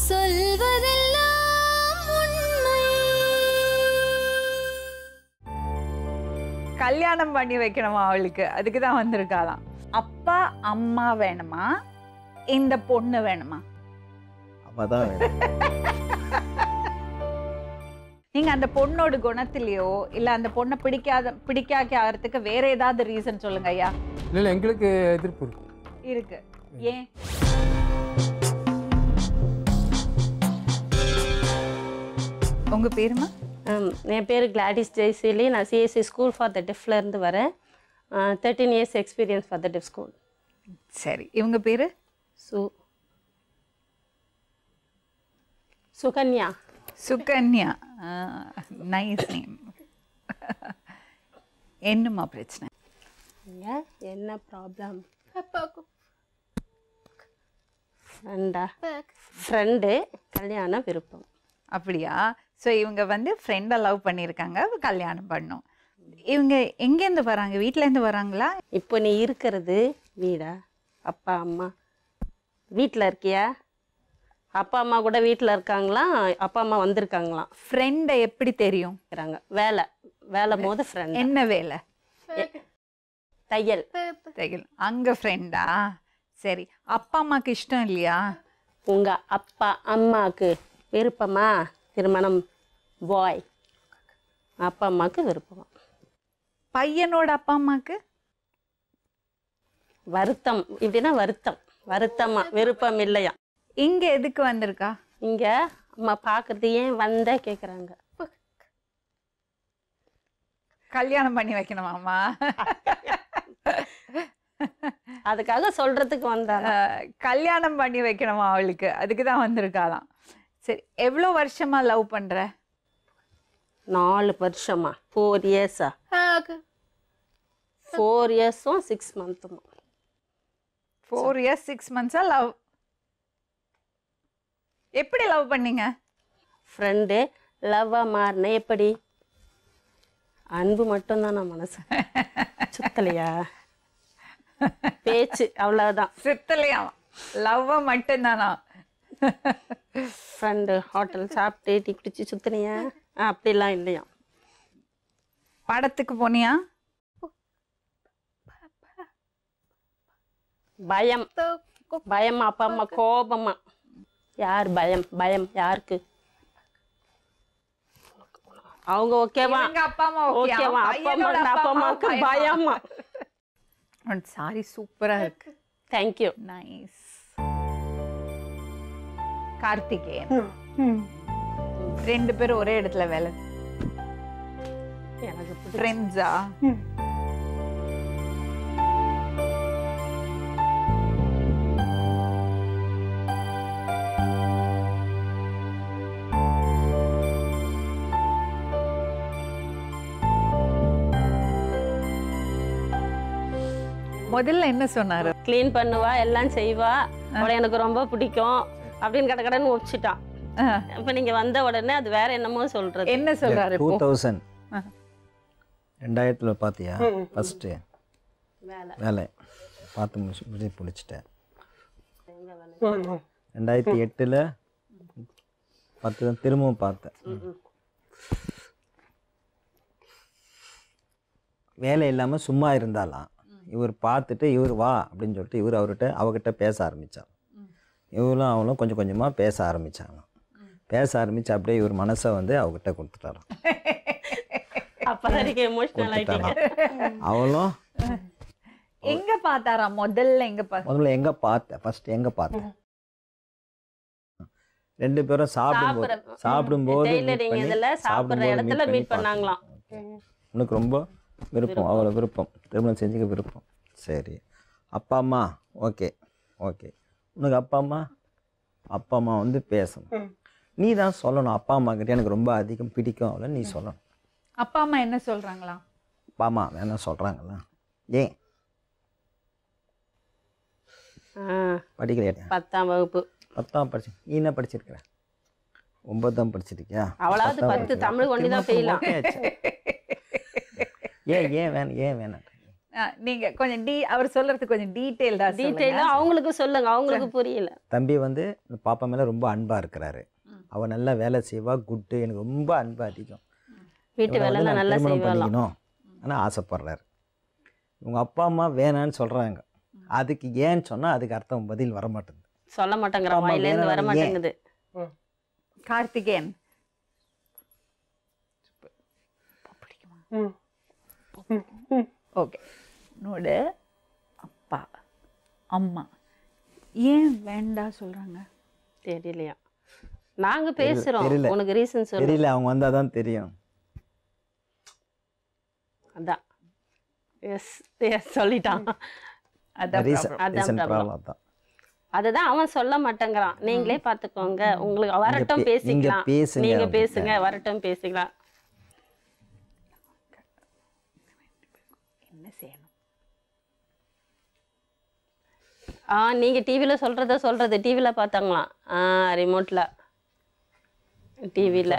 சொல்வதெல்லாம் உண்மை. கல்யாணம் பண்ணி வைக்கணுமா அவளுக்கு, அதுக்கு தான் வந்திருக்காளாம். அப்பா அம்மா வேணுமா, இந்த பொண்ணு வேணுமா? அப்பதான் வேணும். நீங்க அந்த பொண்ணோட குணத்திலயோ இல்ல அந்த பொண்ணை பிடிக்காக்க ஆகிறதுக்கு வேற ஏதாவது ரீசன் சொல்லுங்க ஐயா. இல்லை எங்களுக்கு எதிர்ப்பு இருக்கு. ஏன்? உங்க பேருமா? என் பேர் கிளாடிஸ் ஜெய்சீலி. நான் சிஎஸ்சி ஸ்கூல் ஃபார் த டெஃப்லேருந்து வரேன். 13 years experience for the deaf school. சரி, இவங்க பேரு? சுகன்யா. Sukanya, nice name. என்னம்மா பிரச்சனை? என்ன ப்ராப்ளம்? ஃப்ரெண்டு கல்யாண விருப்பம். அப்படியா? ஸோ இவங்க வந்து ஃப்ரெண்டை லவ் பண்ணியிருக்காங்க, கல்யாணம் பண்ணும். இவங்க எங்கேருந்து வராங்க? வீட்டிலேருந்து வராங்களா? இப்போ நீ இருக்கிறது வீடா? அப்பா அம்மா வீட்டில் இருக்கியா? அப்பா அம்மா கூட வீட்டில் இருக்காங்களா? அப்பா அம்மா வந்திருக்காங்களாம். ஃப்ரெண்டை எப்படி தெரியும்? வேலை போது ஃப்ரெண்ட். என்ன வேலை? தையல். அங்கே ஃப்ரெண்டா? சரி, அப்பா அம்மாவுக்கு இஷ்டம் இல்லையா? உங்கள் அப்பா அம்மாவுக்கு விருப்பமா திருமணம்? பாய் அப்பா அம்மாவுக்கு விருப்பமா? பையனோட அப்பா அம்மாவுக்கு வருத்தம். இப்படின்னா வருத்தமா, விருப்பம் இல்லையா? இங்க எதுக்கு வந்திருக்கா? இங்க அம்மா பாக்குறது ஏன் வந்த கேக்குறாங்க. கல்யாணம் பண்ணி வைக்கணுமாமா? அதுக்காக சொல்றதுக்கு வந்தாங்க. கல்யாணம் பண்ணி வைக்கணுமா அவளுக்கு, அதுக்கு தான் வந்திருக்காளாம். சரி, எவ்வளோ வருஷமா லவ் பண்ற? 4 வருஷமா? 4 years. 4 years 6 months. 4 years 6 months love. எப்படி லவ் பண்ணீங்க? ஃப்ரெண்டு லவ்வா மாறின எப்படி? அன்பு மட்டும்தான் நான் மனசு சுத்தலையா, பேச்சு அவ்வளவுதான். சுத்தலையா? லவ்வா மட்டும்தானா? ஃப்ரெண்டு ஹோட்டல் சாப்பிட்டு டீ குடிச்சு சுத்தினியா? அப்படிலாம் இல்லையா. படத்துக்கு போனியா? பயம். அப்பா அம்மா கோபமா? யார் பயம்? யாருக்கு? அவங்க ஓகேவா? அப்பா அம்மா ஓகேவா? அப்பா அம்மாவுக்கு பயமா? சாரி, சூப்பரா இருக்கு. தேங்க்யூ. நைஸ். கார்த்திகேயன் 2 பேரும் ஒரே இடத்துல வேலை. எனக்கு ஃப்ரெண்ட்ஸா? முதல்ல என்ன சொன்னாரு? கிளீன் பண்ணுவா, எல்லாம் செய்வா, அவளை எனக்கு ரொம்ப பிடிக்கும் அப்படின்னு கடன்னு ஒப்பிச்சிட்டான். இப்ப நீங்க வந்த உடனே அது வேற என்னமோ சொல்றது. என்ன சொல்றாரு? 2000 பாத்தியா ஃபர்ஸ்ட் வேலை பார்த்து முடிச்சிட்டேன். 2008 10 திரும்பவும் பார்த்தேன். வேலை இல்லாமல் சும்மா இருந்தாலாம். இவர் பார்த்துட்டு இவர் வா அப்படின்னு சொல்லிட்டு இவர் அவகிட்ட பேச ஆரம்பித்தார். இவரும் அவளும் கொஞ்சம் கொஞ்சமாக பேச ஆரம்பித்தாங்க. பேச ஆரம்பித்து அப்படியே இவர் மனசை வந்து அவகிட்ட கொடுத்துட்டாராம். அவளும் எங்க பார்த்தாரா? முதல்ல எங்க பார்த்தேன்? ஃபர்ஸ்ட் எங்கே பார்த்தேன்? 2 பேரும் சாப்பிடும்போது உனக்கு ரொம்ப விருப்பம், அவ்வளோ விருப்பம், திருமணம் செஞ்சுக்க விருப்பம். சரி, அப்பா அம்மா ஓகே. உனக்கு அப்பா அம்மா வந்து பேசணும். நீ தான் சொல்லணும். அப்பா அம்மா கிட்ட எனக்கு ரொம்ப அதிகம் பிடிக்கும் அவளை நீ சொல்லணும். அப்பா அம்மா என்ன சொல்கிறாங்களா? அப்பா அம்மா என்ன சொல்கிறாங்களா? ஏன் படிக்கலையா? 10ஆம் வகுப்பு. 10ஆம் படிச்சு. நீ என்ன படிச்சிருக்கிற? 9ஆம் படிச்சிருக்கியா? அவளாவது 10 தமிழ் ஒண்டி தான் போயிடலாம். ஏன் வேணாம்? நீங்க கொஞ்சம் அவர் சொல்றது கொஞ்சம் டீட்டெயில்டா டீட்டெயிலாக அவங்களுக்கு சொல்லுங்க, அவங்களுக்கு புரியல. தம்பி வந்து இந்த பாப்பா மேலே ரொம்ப அன்பாக இருக்கிறாரு. அவள் நல்லா வேலை செய்வா, குட்டு, எனக்கு ரொம்ப அன்பு அதிகம். வீட்டு வேலைலாம் நல்லா செய்வாங்க. ஆனால் ஆசைப்படுறாரு. உங்கள் அப்பா அம்மா வேணான்னு சொல்கிறாங்க. அதுக்கு ஏன்னு சொன்னால் அதுக்கு அர்த்தம் பதில் வர மாட்டேங்குது. சொல்ல மாட்டேங்கிற வாயிலேருந்து வர மாட்டேங்குது. கார்த்திகேயன் ஓகே, நோடு அப்பா அம்மா ஏன் வேண்டாம் சொல்றாங்க தெரியலையா? நாங்க பேசுறோம், தெரியல. உனக்கு ரீசன் சொல்லு. தெரியல, அவங்க வந்தாதான் தெரியும். அதான் எஸ் எஸ் சொல்லிட்டான். அதுதான் அவன் சொல்ல மாட்டேங்கிறான். நீங்களே பாத்துக்கோங்க, உங்களுக்கு வரட்டும் பேசிக்கலாம், நீங்க பேசுங்க, வரட்டும் பேசிக்கலாம். என்ன செய்யணும்? நீங்க டிவில சொல்றது டிவில பார்த்தாங்களாம். ரிமோட்ல டிவில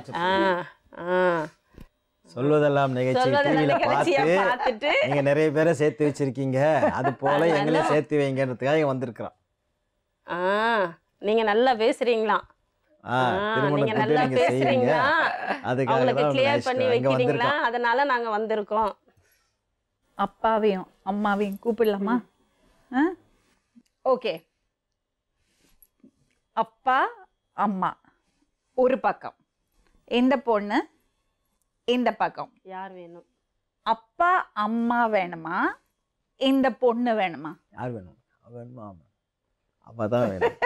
சொல்வதெல்லாம் நிகழ்ச்சி டிவியில பார்த்துட்டு நீங்க நிறைய பேரை சேர்த்து வச்சிருக்கீங்க. அது போல எங்களையும் சேர்த்து வைங்கன்றதுக்காக வந்திருக்கிறோம். நீங்க நல்லா பேசுறீங்களா? நீங்க நல்லா பேசுறீங்களா? அவங்களுக்கு கிளியர் பண்ணி வைக்கிறீங்களா? அதனால நாங்க வந்திருக்கோம். அப்பாவையும் அம்மாவையும் கூப்பிடலாமா? ஓகே, அப்பா அம்மா ஒரு பக்கம், இந்த பொண்ணு இந்த பக்கம். யார் வேணும்? அப்பா அம்மா வேணுமா, இந்த பொண்ணு வேணுமா? யார் வேணும்? அவ வேணுமா? அவதான் வேணும்.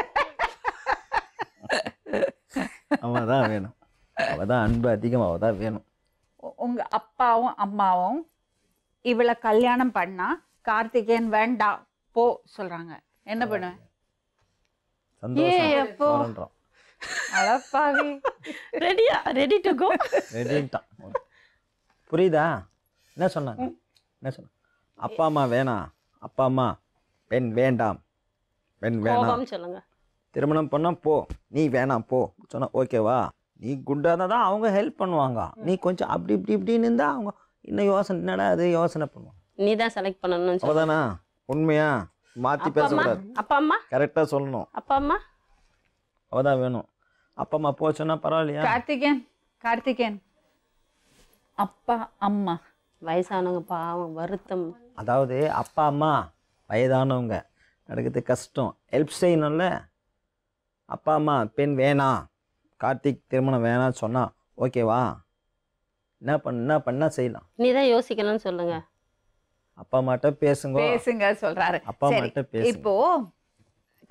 அவதான் வேணும். அவதான் அன்பு அதிகம், அவதான் வேணும். உங்க அப்பாவும் அம்மாவும் இவளை கல்யாணம் பண்ணா கார்த்திகேயன் வேண்டாம் போ சொல்றாங்க, என்ன பண்ணுவேன்? சந்தோஷம். அழப்பாவி, ரெடியா? Ready to go? ரெடிட்டான். புரியுதா? என்ன சொன்னாங்க? என்ன சொன்னாங்க? அப்பா அம்மா வேணாம், அப்பா அம்மா பெண் வேண்டாம், பெண் வேணாம் சொல்லுங்க. திருமணம் பண்ணா போ, நீ வேணாம் போ சொன்னா ஓகேவா? நீ குண்டா தான் அவங்க ஹெல்ப் பண்ணுவாங்க. நீ கொஞ்சம் அப்படி இப்படி இப்படின்னு இருந்தா அவங்க இன்னும் யோசனை, என்னடா அது யோசனை பண்ணுவாங்க. நீ தான் செலக்ட் பண்ணணும்னு அவ்வளோதானா? உண்மையா மாற்றி பேசக்கூடாது, அப்பா அம்மா கரெக்டாக சொல்லணும். அப்பா அம்மா அவதான் வேணும். அப்பா அம்மா போ சொன்னா பரவாயில்லையா? கார்த்திகேயன் அப்பா அம்மா வயசானவங்க பாவம், வருத்தம். அதாவது அப்பா அம்மா வயதானவங்க நடக்கிறது கஷ்டம், ஹெல்ப் செய்யணும்ல. அப்பா அம்மா பெண் வேணாம், கார்த்திக் திருமணம் வேணாம்னு சொன்னா ஓகேவா? என்ன பண்ணா செய்யலாம்? நீ தான் யோசிக்கணும்னு சொல்லுங்க. அப்பா அம்மாட்ட பேசுங்க சொல்றாரு. அப்பா அம்மாட்ட பேசுங்க. இப்போ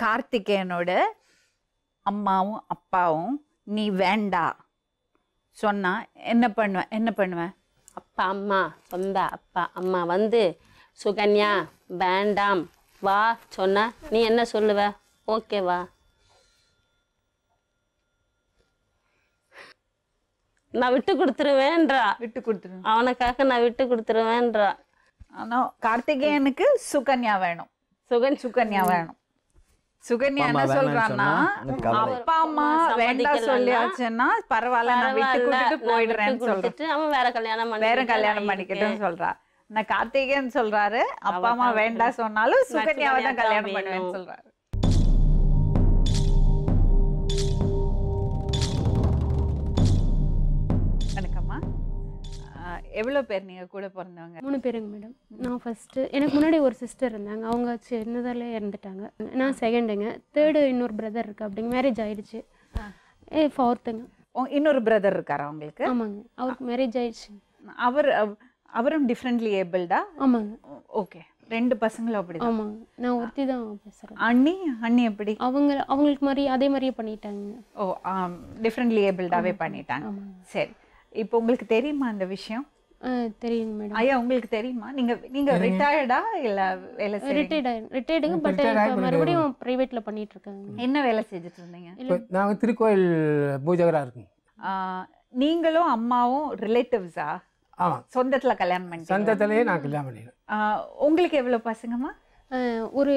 கார்த்திகேயனோட அம்மாவும் அப்பாவும் நீ வேண்டா சொன்னா என்ன பண்ணுவேன்? அப்பா அம்மா, சொந்த அப்பா அம்மா வந்து சுகன்யா வேண்டாம் வா சொன்னா நீ என்ன சொல்லுவ? ஓகேவா? நான் விட்டு கொடுத்துருவேன்றா. அவனுக்காக நான் விட்டு கொடுத்துருவேன்றா. ஆனா கார்த்திகேயனுக்கு சுகன்யா வேணும். சுகன்யா வேணும். சுகன்யா என்ன சொல்றான்னா, அப்பா அம்மா வேண்டாம் சொல்லியாச்சுன்னா பரவாயில்ல, நான் விட்டு கொடுத்துட்டு போயிடுறேன்னு சொல்லிட்டு அவன் வேற கல்யாணம் பண்ணிக்கிட்டுன்னு சொல்றா. நான் கார்த்திகேயன் சொல்றாரு அப்பா அம்மா வேண்டாம் சொன்னாலும் சுகன்யாவை தான் கல்யாணம் பண்ணுவேன்னு சொல்றாரு. வணக்கம்மா, எவ்வளவு பேர் நீங்க கூட பிறந்தவங்க? 3 பேருங்க மேடம். நான் ஃபர்ஸ்ட், எனக்கு முன்னாடி ஒரு சிஸ்டர் இருந்தாங்க, அவங்க சின்னதாலே இறந்துட்டாங்க. நான் செகண்டுங்க. தேர்டு இன்னொரு பிரதர் இருக்கு, அப்படிங்க மேரேஜ் ஆயிடுச்சு. ஃபோர்த்துங்க இன்னொரு பிரதர் இருக்காரா உங்களுக்கு? ஆமாங்க, அவருக்கு மேரேஜ் ஆயிடுச்சு. அவரும் டிஃப்ரெண்ட்லி ஏபிள்டா? ஆமாங்க. ஓகே, 2 பசங்களும் அப்படி? ஆமாங்க, நான் ஒருத்தி தான் பேசுறேன். அண்ணி எப்படி? அவங்களுக்கு மாதிரி அதே மாதிரியே பண்ணிட்டாங்க. ஓ, டிஃப்ரெண்ட்லி ஏபிள்டாவே பண்ணிட்டாங்க. சரி, இப்போ உங்களுக்கு தெரியுமா அந்த விஷயம்? தெரியுங்க மேடம். ஐயா உங்களுக்கு தெரியுமா? நீங்க ரிட்டையர்டா இல்ல வேலை ரிட்டையர்டுங்க, பட் மறுபடியும் பிரைவேட்ல பண்ணிட்டு இருக்காங்க. என்ன வேலை செஞ்சுட்டு இருந்தீங்க? நாங்க திருக்கோயில் பூஜகரா இருக்கோம். நீங்களும் அம்மாவும் ரிலேட்டிவ்ஸா? ஆமா, சொந்தத்துல கல்யாணம் பண்ணி? சொந்தத்திலேயே நான் கல்யாணம் பண்ணிக்கிறேன். உங்களுக்கு எவ்வளவு பசங்கம்மா? ஒரு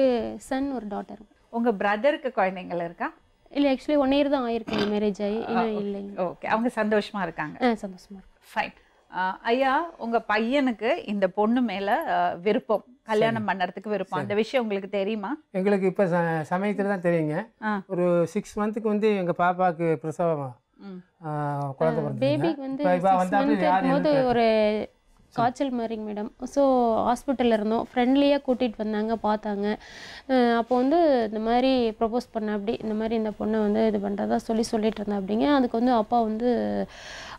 சன் ஒரு டாட்டர். உங்க பிரதருக்கு குழந்தைகள் இருக்கா? இல்லை, ஆக்சுவலி 1 இயர் தான் ஆயிருக்காங்க மேரேஜ் ஆகி. இல்லைங்க. ஓகே, அவங்க சந்தோஷமா இருக்காங்க? சந்தோஷமா இருக்கு. ஃபைன். ஐயா, உங்க பையனுக்கு இந்த பொண்ணு மேல விருப்பம் கல்யாணம் பண்ணுறதுக்கு விருப்பம். அந்த விஷயம் உங்களுக்கு தெரியுமா? எங்களுக்கு இப்போ சமயத்தில் தான் தெரியுங்க. ஆ. ஒரு 6 மந்த்துக்கு வந்து எங்கள் பாப்பாவுக்கு பிரசவம் குழந்தை பேபிக்கு வந்து இப்போ 6 month இருக்கும்போது ஒரு காய்ச்சல் மாதிரிங்க மேடம். ஸோ ஹாஸ்பிட்டலில் இருந்தோம், ஃப்ரெண்ட்லியாக கூட்டிகிட்டு வந்தாங்க, பார்த்தாங்க. அப்போ வந்து இந்த மாதிரி ப்ரப்போஸ் பண்ண அப்படி இந்த மாதிரி இந்த பொண்ணை வந்து இது பண்ணுறதா சொல்லிட்டு இருந்தேன் அப்படிங்க. அதுக்கு வந்து அப்பா வந்து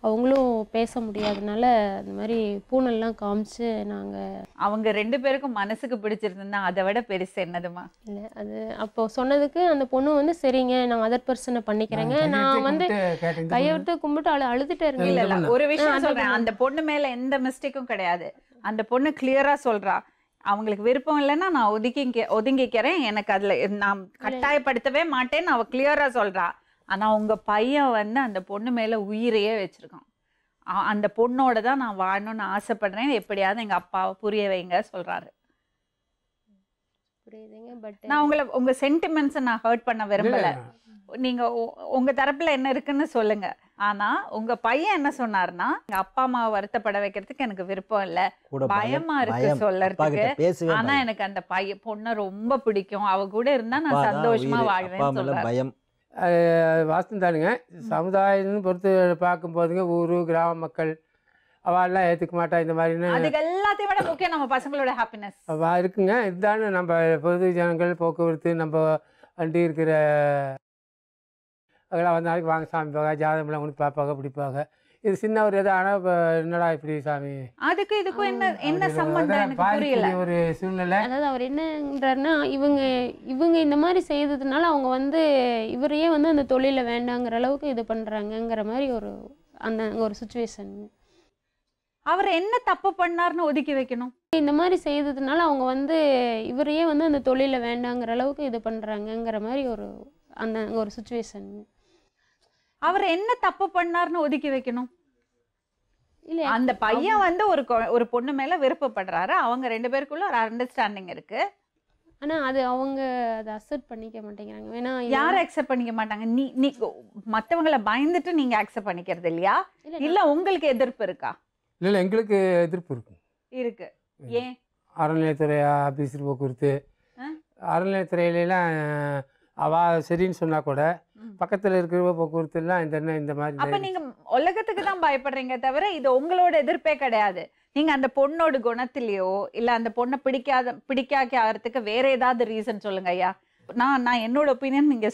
அவங்களும் பேச முடியாதனால இந்த மாதிரி பூனெல்லாம் காமிச்சு நாங்கள் அவங்க 2 பேருக்கும் மனசுக்கு பிடிச்சிருந்தா அதை விட பெருசு என்னதுமா? இல்லை அது அப்போ சொன்னதுக்கு அந்த பொண்ணு வந்து சரிங்க நான் அதர் பர்சனை பண்ணிக்கிறேங்க, நான் வந்து கையெழுத்து கும்பிட்டு அழுதுட்டே இல்ல இருந்தேன். இல்ல ஒரு விஷயம் சொல்றேன், அந்த பொண்ணு மேல எந்த மிஸ்டேக்கும் கிடையாது. அந்த பொண்ணு கிளியரா சொல்றா, அவங்களுக்கு விருப்பம் இல்லைன்னா நான் ஒதுங்கிக்கிறேன், எனக்கு அதுல நான் கட்டாயப்படுத்தவே மாட்டேன்னு அவ கிளியரா சொல்றா. ஆனா உங்க பையன் வந்து அந்த பொண்ணு மேல உயிரையே வச்சிருக்கான். அந்த பொண்ணோட தான் நான் வாழணும்னு ஆசைப்படுறேன், எப்படியாவது எங்க அப்பாவை புரிய வைங்க சொல்றாரு. புரியுதுங்க. பட் நான் உங்க சென்டிமெண்ட்ஸை நான் ஹர்ட் பண்ண விரும்பல. நீங்க உங்க தரப்புல என்ன இருக்குன்னு சொல்லுங்க. ஆனா உங்க பையன் என்ன சொன்னாருன்னா, எங்க அப்பா அம்மாவை வருத்தப்பட வைக்கிறதுக்கு எனக்கு விருப்பம் இல்ல, பயமா இருக்கு சொல்லறதுக்கு. ஆனா எனக்கு அந்த பொண்ணை ரொம்ப பிடிக்கும், அவ கூட இருந்தா நான் சந்தோஷமா வாழ்வேன்னு சொல்றாரு. பயம் வாஸ்தம் தானுங்க. சமுதாயம்னு பொறுத்து பார்க்கும்போதுங்க ஊர் கிராம மக்கள் அவெல்லாம் ஏற்றுக்க மாட்டா இந்த மாதிரின்னு. அதுக்கு எல்லாத்தையும் விட முக்கியம் நம்ம பசங்களோட ஹாப்பினஸ் இருக்குங்க. இதுதானே நம்ம பொது ஜனங்கள் போக்குவரத்து நம்ம வண்டி இருக்கிற அதெல்லாம் வந்து நாளைக்கு வாங்க சாமி பார்க்க ஜாதகம்லாம் கொண்டு பார்ப்பாங்க பிடிப்பாங்க. இது சின்ன ஒரு இது. ஆனால் இப்போ என்னடா இப்படி சாமி அதுக்கு இதுக்கும் என்ன சம்பந்தம் எனக்கு புரியல. ஒரு சூழ்நிலை. அதாவது அவர் என்னன்றாருன்னா இவங்க இந்த மாதிரி செய்ததுனால அவங்க வந்து இவரையே வந்து அந்த தொழில வேண்டாங்கிற அளவுக்கு இது பண்றாங்கங்கிற மாதிரி ஒரு சுச்சுவேஷன். அவர் என்ன தப்பு பண்ணாருன்னு ஒதுக்கி வைக்கணும். இந்த மாதிரி செய்ததுனால அவங்க வந்து இவரையே வந்து அந்த தொழில வேண்டாங்கிற அளவுக்கு இது பண்றாங்கங்கிற மாதிரி ஒரு சுச்சுவேஷன். அவர் என்ன தப்பு பண்ணாருன்னு ஒதுக்கி வைக்கணும். இல்ல அந்த பையன் வந்து ஒரு பொண்ணு மேல விருப்பப்படுறாரு, அவங்க 2 பேருக்குள்ள ஒரு அண்டர்ஸ்டாண்டிங் இருக்கு. ஆனா அது அவங்க அதை அக்செப்ட் பண்ணிக்க மாட்டேங்கிறாங்க. வேணா யாரும் அக்செப்ட் பண்ணிக்க மாட்டாங்க. நீ மத்தவங்களை பயந்துட்டு நீங்க அக்செப்ட் பண்ணிக்கிறது இல்லையா? இல்ல உங்களுக்கு எதிர்ப்பு இருக்கா? இல்லை எங்களுக்கு எதிர்ப்பு இருக்கு. ஏன்? அறநிலையத்துறை ஆபீஸர் போக்குவரத்து அறநிலையத்துறையிலாம் சரின்னு சொன்னா கூட பக்கத்துல இருக்கிற போக்குவரத்து எல்லாம் இந்த மாதிரி. அப்ப நீங்க உலகத்துக்கு தான் பயப்படுறீங்க தவிர இது உங்களோட எதிர்ப்பே கிடையாது. நீங்க அந்த பொண்ணோட குணத்திலயோ இல்ல அந்த பொண்ணை பிடிக்காக்கிறதுக்கு வேற ஏதாவது ரீசன் சொல்லுங்க ஐயா. நான் என்னோட ஒப்பீனியன் நீங்க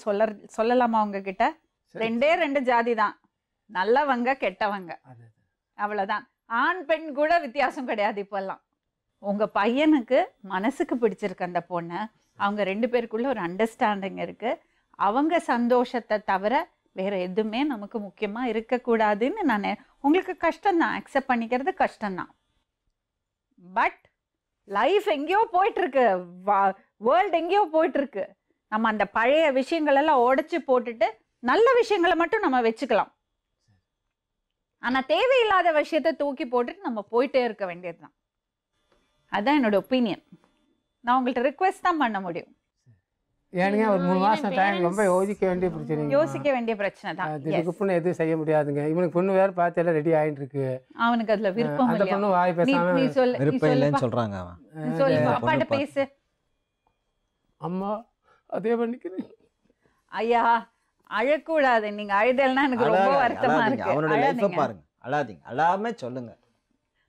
சொல்லலாமா உங்ககிட்ட? 2 ஜாதி தான், நல்லவங்க கெட்டவங்க, அவ்வளவுதான். ஆண் பெண் கூட வித்தியாசம் கிடையாது இப்பெல்லாம். உங்க பையனுக்கு மனசுக்கு பிடிச்சிருக்கு அந்த பொண்ணு, அவங்க 2 பேருக்குள்ள ஒரு அண்டர்ஸ்டாண்டிங் இருக்கு. அவங்க சந்தோஷத்தை தவிர வேற எதுவுமே நமக்கு முக்கியமா இருக்கக்கூடாதுன்னு நான் உங்களுக்கு கஷ்டம்தான், அக்செப்ட் பண்ணிக்கிறது கஷ்டம்தான். பட் லைஃப் எங்கேயோ போயிட்டு இருக்கு, வேர்ல்டு எங்கேயோ போயிட்டு இருக்கு. நம்ம அந்த பழைய விஷயங்கள் எல்லாம் உடைச்சு போட்டுட்டு நல்ல விஷயங்களை மட்டும் நம்ம வச்சுக்கலாம். ஆனா தேவையில்லாத விஷயத்தை தூக்கி போட்டுட்டு நம்ம போயிட்டே இருக்க வேண்டியதுதான். அதான் என்னோட ஒப்பீனியன். நான் உங்கள்கிட்ட ரிக்வெஸ்ட் தான் பண்ண முடியும். ஏனுங்க ஒரு 3 மாசம் டைம் ரொம்ப யோசிக்க வேண்டிய பிரச்சனை தான். இதுக்கு பொண்ணு எதுவும் செய்ய முடியாதுங்க. இவனுக்கு பொண்ணு வேற பார்த்து எல்லாம் ரெடி ஆயிட்டு இருக்கு. அவனுக்கு அதுல விருப்பம் அந்த பொண்ணு வாய் பேசாம விருப்பம் இல்லைன்னு சொல்றாங்க. அவன் சொல்லு அப்பாட்ட பேசு. அம்மா அதே பண்ணிக்கிறேன். ஐயா அழக்கூடாது, நீங்க அழுதல்னா எனக்கு ரொம்ப வருத்தமா இருக்கு. அவனோட லைஃபை பாருங்க, அழாதீங்க, அழாம சொல்லுங்க.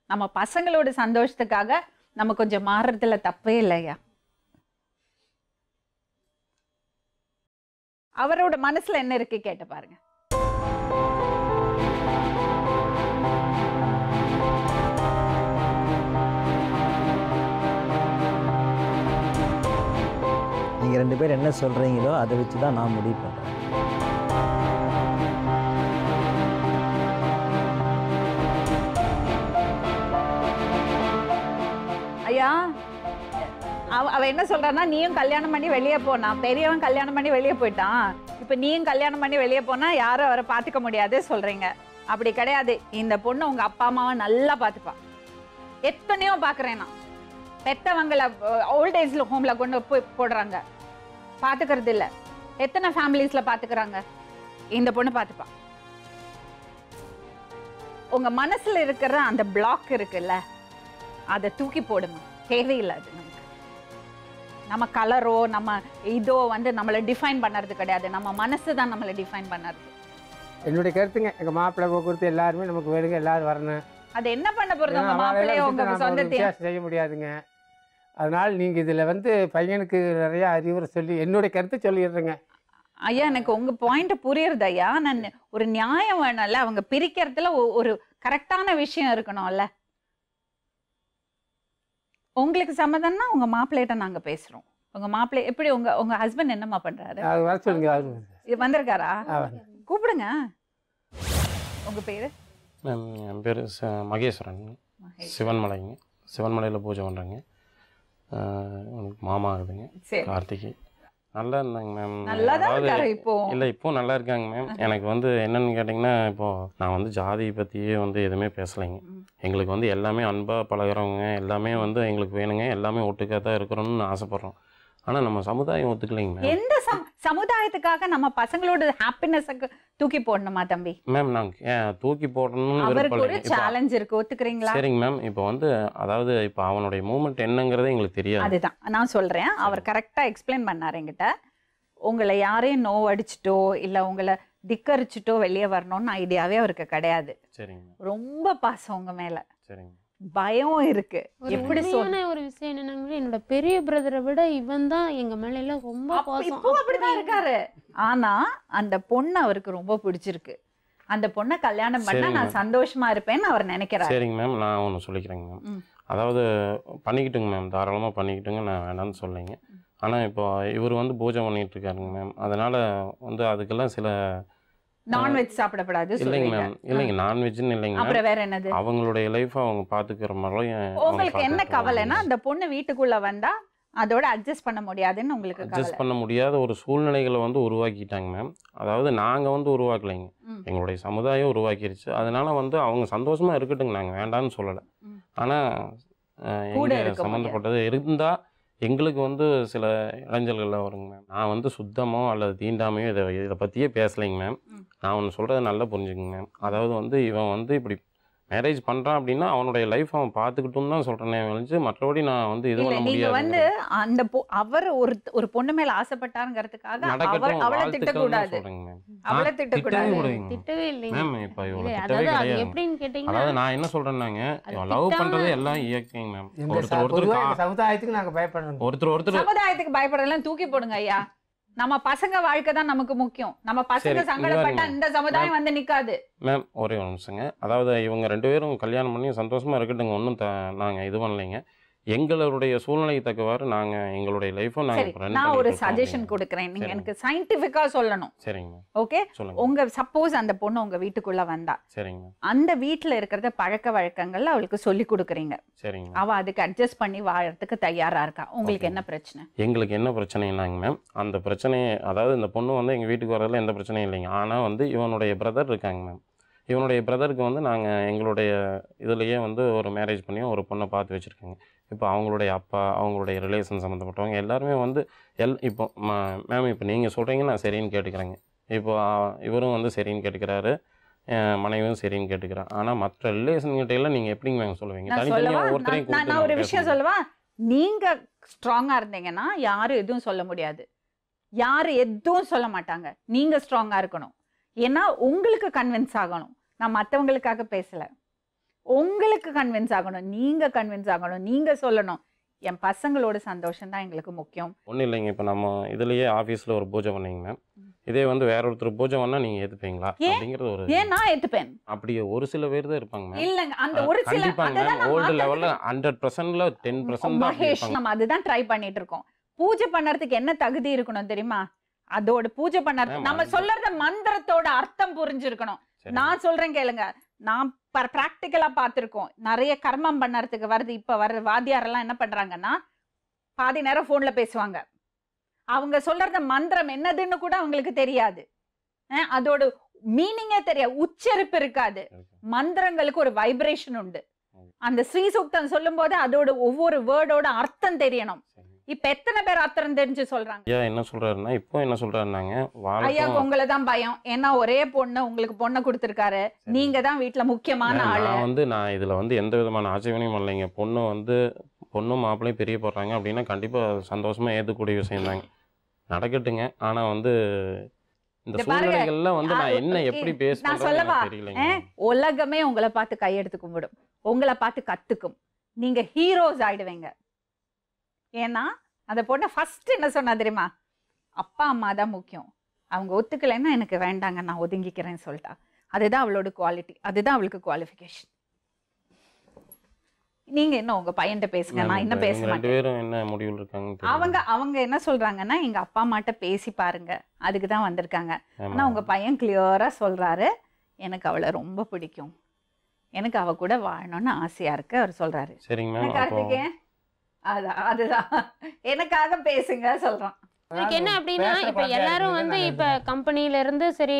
நம்ம பசங்களோட சந்தோஷத்துக்காக நம்ம கொஞ்சம் மாறுறதுல தப்பே இல்லையா. அவரோட மனசுல என்ன இருக்கு கேட்டு பாருங்க. நீங்க 2 பேர் என்ன சொல்றீங்களோ அதை வச்சுதான் நான் முடிவு பண்றேன். ஐயா அவ என்ன சொல்றான்னா, நீயும் கல்யாணம் பண்ணி வெளியே போனா, பெரியவன் கல்யாணம் பண்ணி வெளியே போயிட்டான், இப்ப நீயும் கல்யாணம் பண்ணி வெளியே போனா யாரும் அவரை பாத்துக்க முடியாது சொல்றீங்க. அப்படி கிடையாது. இந்த பொண்ணு உங்க அப்பா அம்மாவை நல்லா பாத்துப்பா. எத்தனையோ பாக்குறேன் நான். பெத்தவங்களை ஓல்ட் ஏஜ்ல ஹோம்ல கொண்டு போய் போடுறாங்க, பாத்துக்கிறது இல்ல. எத்தனை ஃபேமிலிஸ்ல பாத்துக்கிறாங்க, இந்த பொண்ணு பாத்துப்பா. உங்க மனசுல இருக்கிற அந்த பிளாக் இருக்குல்ல, அதை தூக்கி போடுங்க, தேவையில்லை அது நமக்கு. நம்ம கலரோ நம்ம இதோ வந்து நம்மளை டிஃபைன் பண்ணுறது கிடையாது, நம்ம மனசு தான் நம்மளை டிஃபைன் பண்ணுறது. என்னுடைய கருத்துங்க, எங்கள் மாப்பிள்ளை போக்குவரத்து எல்லாருமே நமக்கு வேணுங்க, எல்லாரும் வரணும். அது என்ன பண்ண போகிறது உங்கள் மாப்பிள்ளையோ உங்கள் சொந்தத்தையும் செய்ய முடியாதுங்க. அதனால் நீங்கள் இதில் வந்து பையனுக்கு நிறையா அறிவுரை சொல்லி என்னுடைய கருத்தை சொல்லிடுறேங்க. ஐயா எனக்கு உங்கள் பாயிண்ட் புரியுறது ஐயா. நான் ஒரு நியாயம் வேணும்ல, அவங்க பிரிக்கிறதுல ஒரு கரெக்டான விஷயம் இருக்கணும்ல. உங்களுக்கு சம்மதம்னா உங்கள் மாப்பிள்ளைகிட்ட நாங்கள் பேசுகிறோம். உங்கள் மாப்பிள்ளை எப்படி உங்கள் ஹஸ்பண்ட் என்னம்மா பண்ணுறாரு? அது வர சொல்லுங்க. அவர் வந்திருக்காரா? கூப்பிடுங்க. உங்கள் பேர்? மேம் என் பேர் மகேஸ்வரன், சிவன்மலைங்க. சிவன்மலையில் பூஜை பண்ணுறேங்க. மாமா ஆகுதுங்க கார்த்திகை. நல்லா இருந்தாங்க மேம். இல்லை இப்போ நல்லா இருக்காங்க மேம். எனக்கு வந்து என்னென்னு கேட்டிங்கன்னா, இப்போது நான் வந்து ஜாதியை பற்றியே வந்து எதுவுமே பேசலைங்க. எங்களுக்கு வந்து எல்லாமே அன்பாக பழகிறவங்க எல்லாமே வந்து எங்களுக்கு வேணுங்க, எல்லாமே ஒட்டுக்காக தான் இருக்கிறோன்னு ஆசைப்பட்றோம். ஆனால் நம்ம சமுதாயம் ஒத்துக்கலைங்க மேம். எந்த சமுதாயத்துக்காக நம்ம பசங்களோட ஹாப்பினஸுக்கு தூக்கி போடணுமா தம்பி? மேம் நாங்கள் தூக்கி போடணும்னு அவருக்கு ஒரு சேலஞ்ச் இருக்கு, ஒத்துக்கிறீங்களா? சரிங்க மேம். இப்போ வந்து அதாவது இப்போ அவனுடைய மூமெண்ட் என்னங்கிறதே எங்களுக்கு தெரியாது. அதுதான் நான் சொல்கிறேன். அவர் கரெக்டாக எக்ஸ்பிளைன் பண்ணார் என்கிட்ட. உங்களை யாரையும் நோவடிச்சிட்டோ இல்லை உங்களை திக்கரிச்சிட்டோ வெளியே வரணும்னு ஐடியாவே அவருக்கு கிடையாது. சரிங்க. ரொம்ப பாசம் உங்க மேலே. சரிங்க. பயம் இருக்கு. எப்படி சொன்ன ஒரு விஷயம் என்னன்னா, என்னோட பெரிய பிரதரை விட இவன் தான் எங்க மேல எல்லாம் ரொம்ப பாசம். அப்படிதான் இருக்காரு. ஆனா அந்த பொண்ணு அவருக்கு ரொம்ப பிடிச்சிருக்கு. அந்த பொண்ணை கல்யாணம் பண்ணா நான் சந்தோஷமா இருப்பேன்னு அவர் நினைக்கிறாரு. சரிங்க மேம், நான் ஒன்று சொல்லிக்கிறேங்க மேம். அதாவது பண்ணிக்கிட்டுங்க மேம், தாராளமாக பண்ணிக்கிட்டுங்க, நான் வேணான்னு சொல்லிங்க. ஆனால் இப்போ இவர் வந்து பூஜை பண்ணிட்டு இருக்காருங்க மேம். அதனால வந்து அதுக்கெல்லாம் சில நான்வெஜ் சாப்பிடக்கூடாது இல்லைங்க மேம். இல்லைங்க, நான்வெஜ்னு இல்லைங்க. அப்புறம் வேற என்னது? அவங்களுடைய லைஃப் அவங்க பாத்துக்கிற மாதிரி. உங்களுக்கு என்ன கவலைன்னா, அந்த பொண்ணு வீட்டுக்குள்ள வந்தா அதோட அட்ஜஸ்ட் பண்ண முடியாதுன்னு உங்களுக்கு கவலை. அட்ஜஸ்ட் பண்ண முடியாத ஒரு சூழ்நிலைகளை வந்து உருவாக்கிட்டாங்க மேம். அதாவது நாங்கள் வந்து உருவாக்கலைங்க, எங்களுடைய சமுதாயம் உருவாக்கிருச்சு. அதனால வந்து அவங்க சந்தோஷமா இருக்கட்டுங்க, நாங்கள் வேண்டான்னு சொல்லலை. ஆனால் எங்கள் சம்மந்தப்பட்டது இருந்தால் எங்களுக்கு வந்து சில இளைஞர்கள்லாம் வருங்க மேம். நான் வந்து சுத்தமோ அல்லது தீண்டாமையோ இதை பற்றியே பேசலைங்க மேம். நான் ஒன்று சொல்கிறத நல்லா புரிஞ்சுக்கங்க மேம். அதாவது வந்து இவன் வந்து இப்படி மேரேஜ் பண்ணுறான் அப்படின்னா அவனுடைய லைஃப் அவன் பார்த்துக்கிட்டும் தான் சொல்கிறேனே வச்சு, மற்றபடி நான் வந்து இது பண்ண முடியாது. வந்து அந்த அவர் ஒரு பொண்ணு மேல ஆசைப்பட்டாருங்கிறதுக்காக அவளை திட்டக்கூடாது. அவளை திட்டவே இல்லைங்க மேம். இப்போ இவ்வளோ திட்டவே கிடையாது. எப்படின்னு கேட்டீங்கன்னா, அதாவது நான் என்ன சொல்கிறேன்னாங்க, லவ் பண்ணுறது எல்லாம் இயற்கைங்க மேம். ஒருத்தர் சமுதாயத்துக்கு நாங்கள் பயப்படுறோம். ஒருத்தர் சமுதாயத்துக்கு பயப்படுறதெல்லாம் தூக்கி போடுங்க ஐயா. நம்ம பசங்க வாழ்க்கை தான் நமக்கு முக்கியம். நம்ம பசங்க சங்கடப்பட்டா இந்த சமுதாயம் வந்து நிக்காது. மேம் ஒரே ஒரு நிமிஷங்க. அதாவது இவங்க 2 பேரும் கல்யாணம் பண்ணி சந்தோஷமா இருக்கட்டுங்க, ஒன்றும் நாங்கள் இது பண்ணலைங்க. எங்களுடைய சூழ்நிலைக்கு தக்கவாறு நாங்கள் எங்களுடைய லைஃப்பை நான் ஒரு சஜஷன் கொடுக்குறேன். நீங்க எனக்கு சயின்டிஃபிக்கா சொல்லணும். சரிங்க. ஓகே. உங்க சப்போஸ் அந்த பொண்ணு உங்க வீட்டுக்குள்ள வந்தா, சரிங்க, அந்த வீட்டுல இருக்கிறத பழக்க வழக்கங்கள்ல அவளுக்கு சொல்லி கொடுக்குறீங்க. சரிங்க. அவ அதுக்கு அட்ஜஸ்ட் பண்ணி வாழறதுக்கு தயாரா இருக்கா. உங்களுக்கு என்ன பிரச்சனை? எங்களுக்கு என்ன பிரச்சனைனாங்க மேம், அந்த பிரச்சனையை அதாவது இந்த பொண்ணு வந்து எங்கள் வீட்டுக்கு வரதுல எந்த பிரச்சனையும் இல்லைங்க. ஆனால் வந்து இவனுடைய பிரதர் இருக்காங்க மேம். இவனுடைய பிரதருக்கு வந்து நாங்கள் எங்களுடைய இதுலேயே வந்து ஒரு மேரேஜ் பண்ணி ஒரு பொண்ணை பார்த்து வச்சுருக்கோங்க. இப்போ அவங்களுடைய அப்பா, அவங்களுடைய ரிலேஷன் சம்மந்தப்பட்டவங்க எல்லாருமே வந்து இப்போ மேம் இப்போ நீங்கள் சொல்கிறீங்க, நான் சரின்னு கேட்டுக்கிறேங்க. இப்போ இவரும் வந்து சரின்னு கேட்டுக்கிறாரு, மனைவியும் சரின்னு கேட்டுக்கிறான். ஆனால் மற்ற ரிலேஷன்கிட்ட எல்லாம் நீங்கள் எப்படிங்க மேம் சொல்லுவீங்க? நான் ஒரு விஷயம் சொல்லவா? நீங்கள் ஸ்ட்ராங்காக இருந்தீங்கன்னா யாரும் எதுவும் சொல்ல முடியாது, யாரும் எதுவும் சொல்ல மாட்டாங்க. நீங்கள் ஸ்ட்ராங்காக இருக்கணும். ஏன்னா உங்களுக்கு கன்வின்ஸ் ஆகணும். நான் மற்றவங்களுக்காக பேசலை, உங்களுக்கு கன்வின்ஸ் ஆகணும். நீங்கள் கன்வின்ஸ் ஆகணும், நீங்கள் சொல்லணும். என் பசங்களோட சந்தோஷம் தான் எங்களுக்கு முக்கியம். ஒன்றும் இல்லைங்க. இப்போ நம்ம இதுலேயே ஆஃபீஸில் ஒரு பூஜை பண்ணீங்க மேம். இதே வந்து வேற ஒருத்தர் பூஜை பண்ணால் நீங்கள் ஏற்றுப்பீங்களா அப்படிங்கிறது ஒரு ஏன் நான் ஏற்றுப்பேன். அப்படியே ஒரு சில பேர் தான் இருப்பாங்க மேம். இல்லைங்க, அந்த ஒரு சில மேம் ஓல்டு லெவலில் 100%ல 10% மகேஷ், நம்ம அதுதான் ட்ரை பண்ணிட்டு இருக்கோம். பூஜை பண்ணுறதுக்கு என்ன தகுதி இருக்கணும் தெரியுமா? அதோட பூஜை பண்ண நம்ம சொல்றத மந்திரத்தோட அர்த்தம் புரிஞ்சிருக்கணும். நான் சொல்றேன் கேளுங்க, நான் பிராக்டிக்கலா பார்த்துருக்கோம். நிறைய கர்மம் பண்ணறதுக்கு வருது. இப்ப வர்ற வாத்தியாரெல்லாம் என்ன பண்றாங்கன்னா, பாதி நேரம் போன்ல பேசுவாங்க. அவங்க சொல்றத மந்திரம் என்னதுன்னு கூட அவங்களுக்கு தெரியாது. அதோட மீனிங்கே தெரியாது, உச்சரிப்பு இருக்காது. மந்திரங்களுக்கு ஒரு வைப்ரேஷன் உண்டு. அந்த ஸ்ரீ சூக்தம் சொல்லும் போது அதோட ஒவ்வொரு வேர்டோட அர்த்தம் தெரியணும். இப்ப எத்தனை பேர் அர்த்தம் தெரிஞ்சு சொல்றாங்க? ஐயா என்ன சொல்றாருன்னா, இப்போ என்ன சொல்றாருன்னாங்க, ஐயா உங்களை தான் பயம். ஏன்னா ஒரே பொண்ணு, உங்களுக்கு பொண்ணை கொடுத்துருக்காரு, நீங்க தான் வீட்டுல முக்கியமான ஆளு. நான் இதுல வந்து எந்த விதமான ஆட்சேபனையும் இல்லைங்க. பொண்ணு வந்து பொண்ணும் மாப்பிள்ளையும் பிரிய போடுறாங்க அப்படின்னா கண்டிப்பாக சந்தோஷமாக ஏற்றுக்கூடிய விஷயம் தாங்க, நடக்கட்டுங்க. ஆனால் வந்து இந்த சூழ்நிலைகள்ல வந்து நான் என்ன எப்படி நான் சொல்லவா, தெரியல. உலகமே உங்களை பார்த்து கையெடுத்து கும்பிடும், உங்களை பார்த்து கத்துக்கும், நீங்க ஹீரோஸ் ஆயிடுவீங்க. ஏன்னா அந்த பொண்ணை ஃபர்ஸ்ட் என்ன சொன்னா தெரியுமா, அப்பா அம்மா தான் முக்கியம், அவங்க ஒத்துக்கலைன்னா எனக்கு வேண்டாங்க நான் ஒதுங்கிக்கிறேன்னு சொல்லிட்டா. அதுதான் அவளோட குவாலிட்டி, அதுதான் அவளுக்கு குவாலிஃபிகேஷன். நீங்க என்ன உங்க பையன்கிட்ட பேசுங்க, நான் இன்னும் பேச மாட்டேன். என்ன முடிவில் இருக்காங்க அவங்க என்ன சொல்றாங்கன்னா எங்க அப்பா அம்மாட்ட பேசி பாருங்க, அதுக்கு தான் வந்திருக்காங்க. ஆனா உங்க பையன் கிளியரா சொல்றாரு, எனக்கு அவளை ரொம்ப பிடிக்கும், எனக்கு அவ கூட வாழணும்னு ஆசையா இருக்கு அவர் சொல்றாரு. சரிங்க கார்த்திகேயன், அதுதான் எனக்காக பேசுங்க சொல்றான். எனக்கு என்ன அப்படின்னா இப்போ எல்லாரும் வந்து இப்போ கம்பெனியிலேருந்து சரி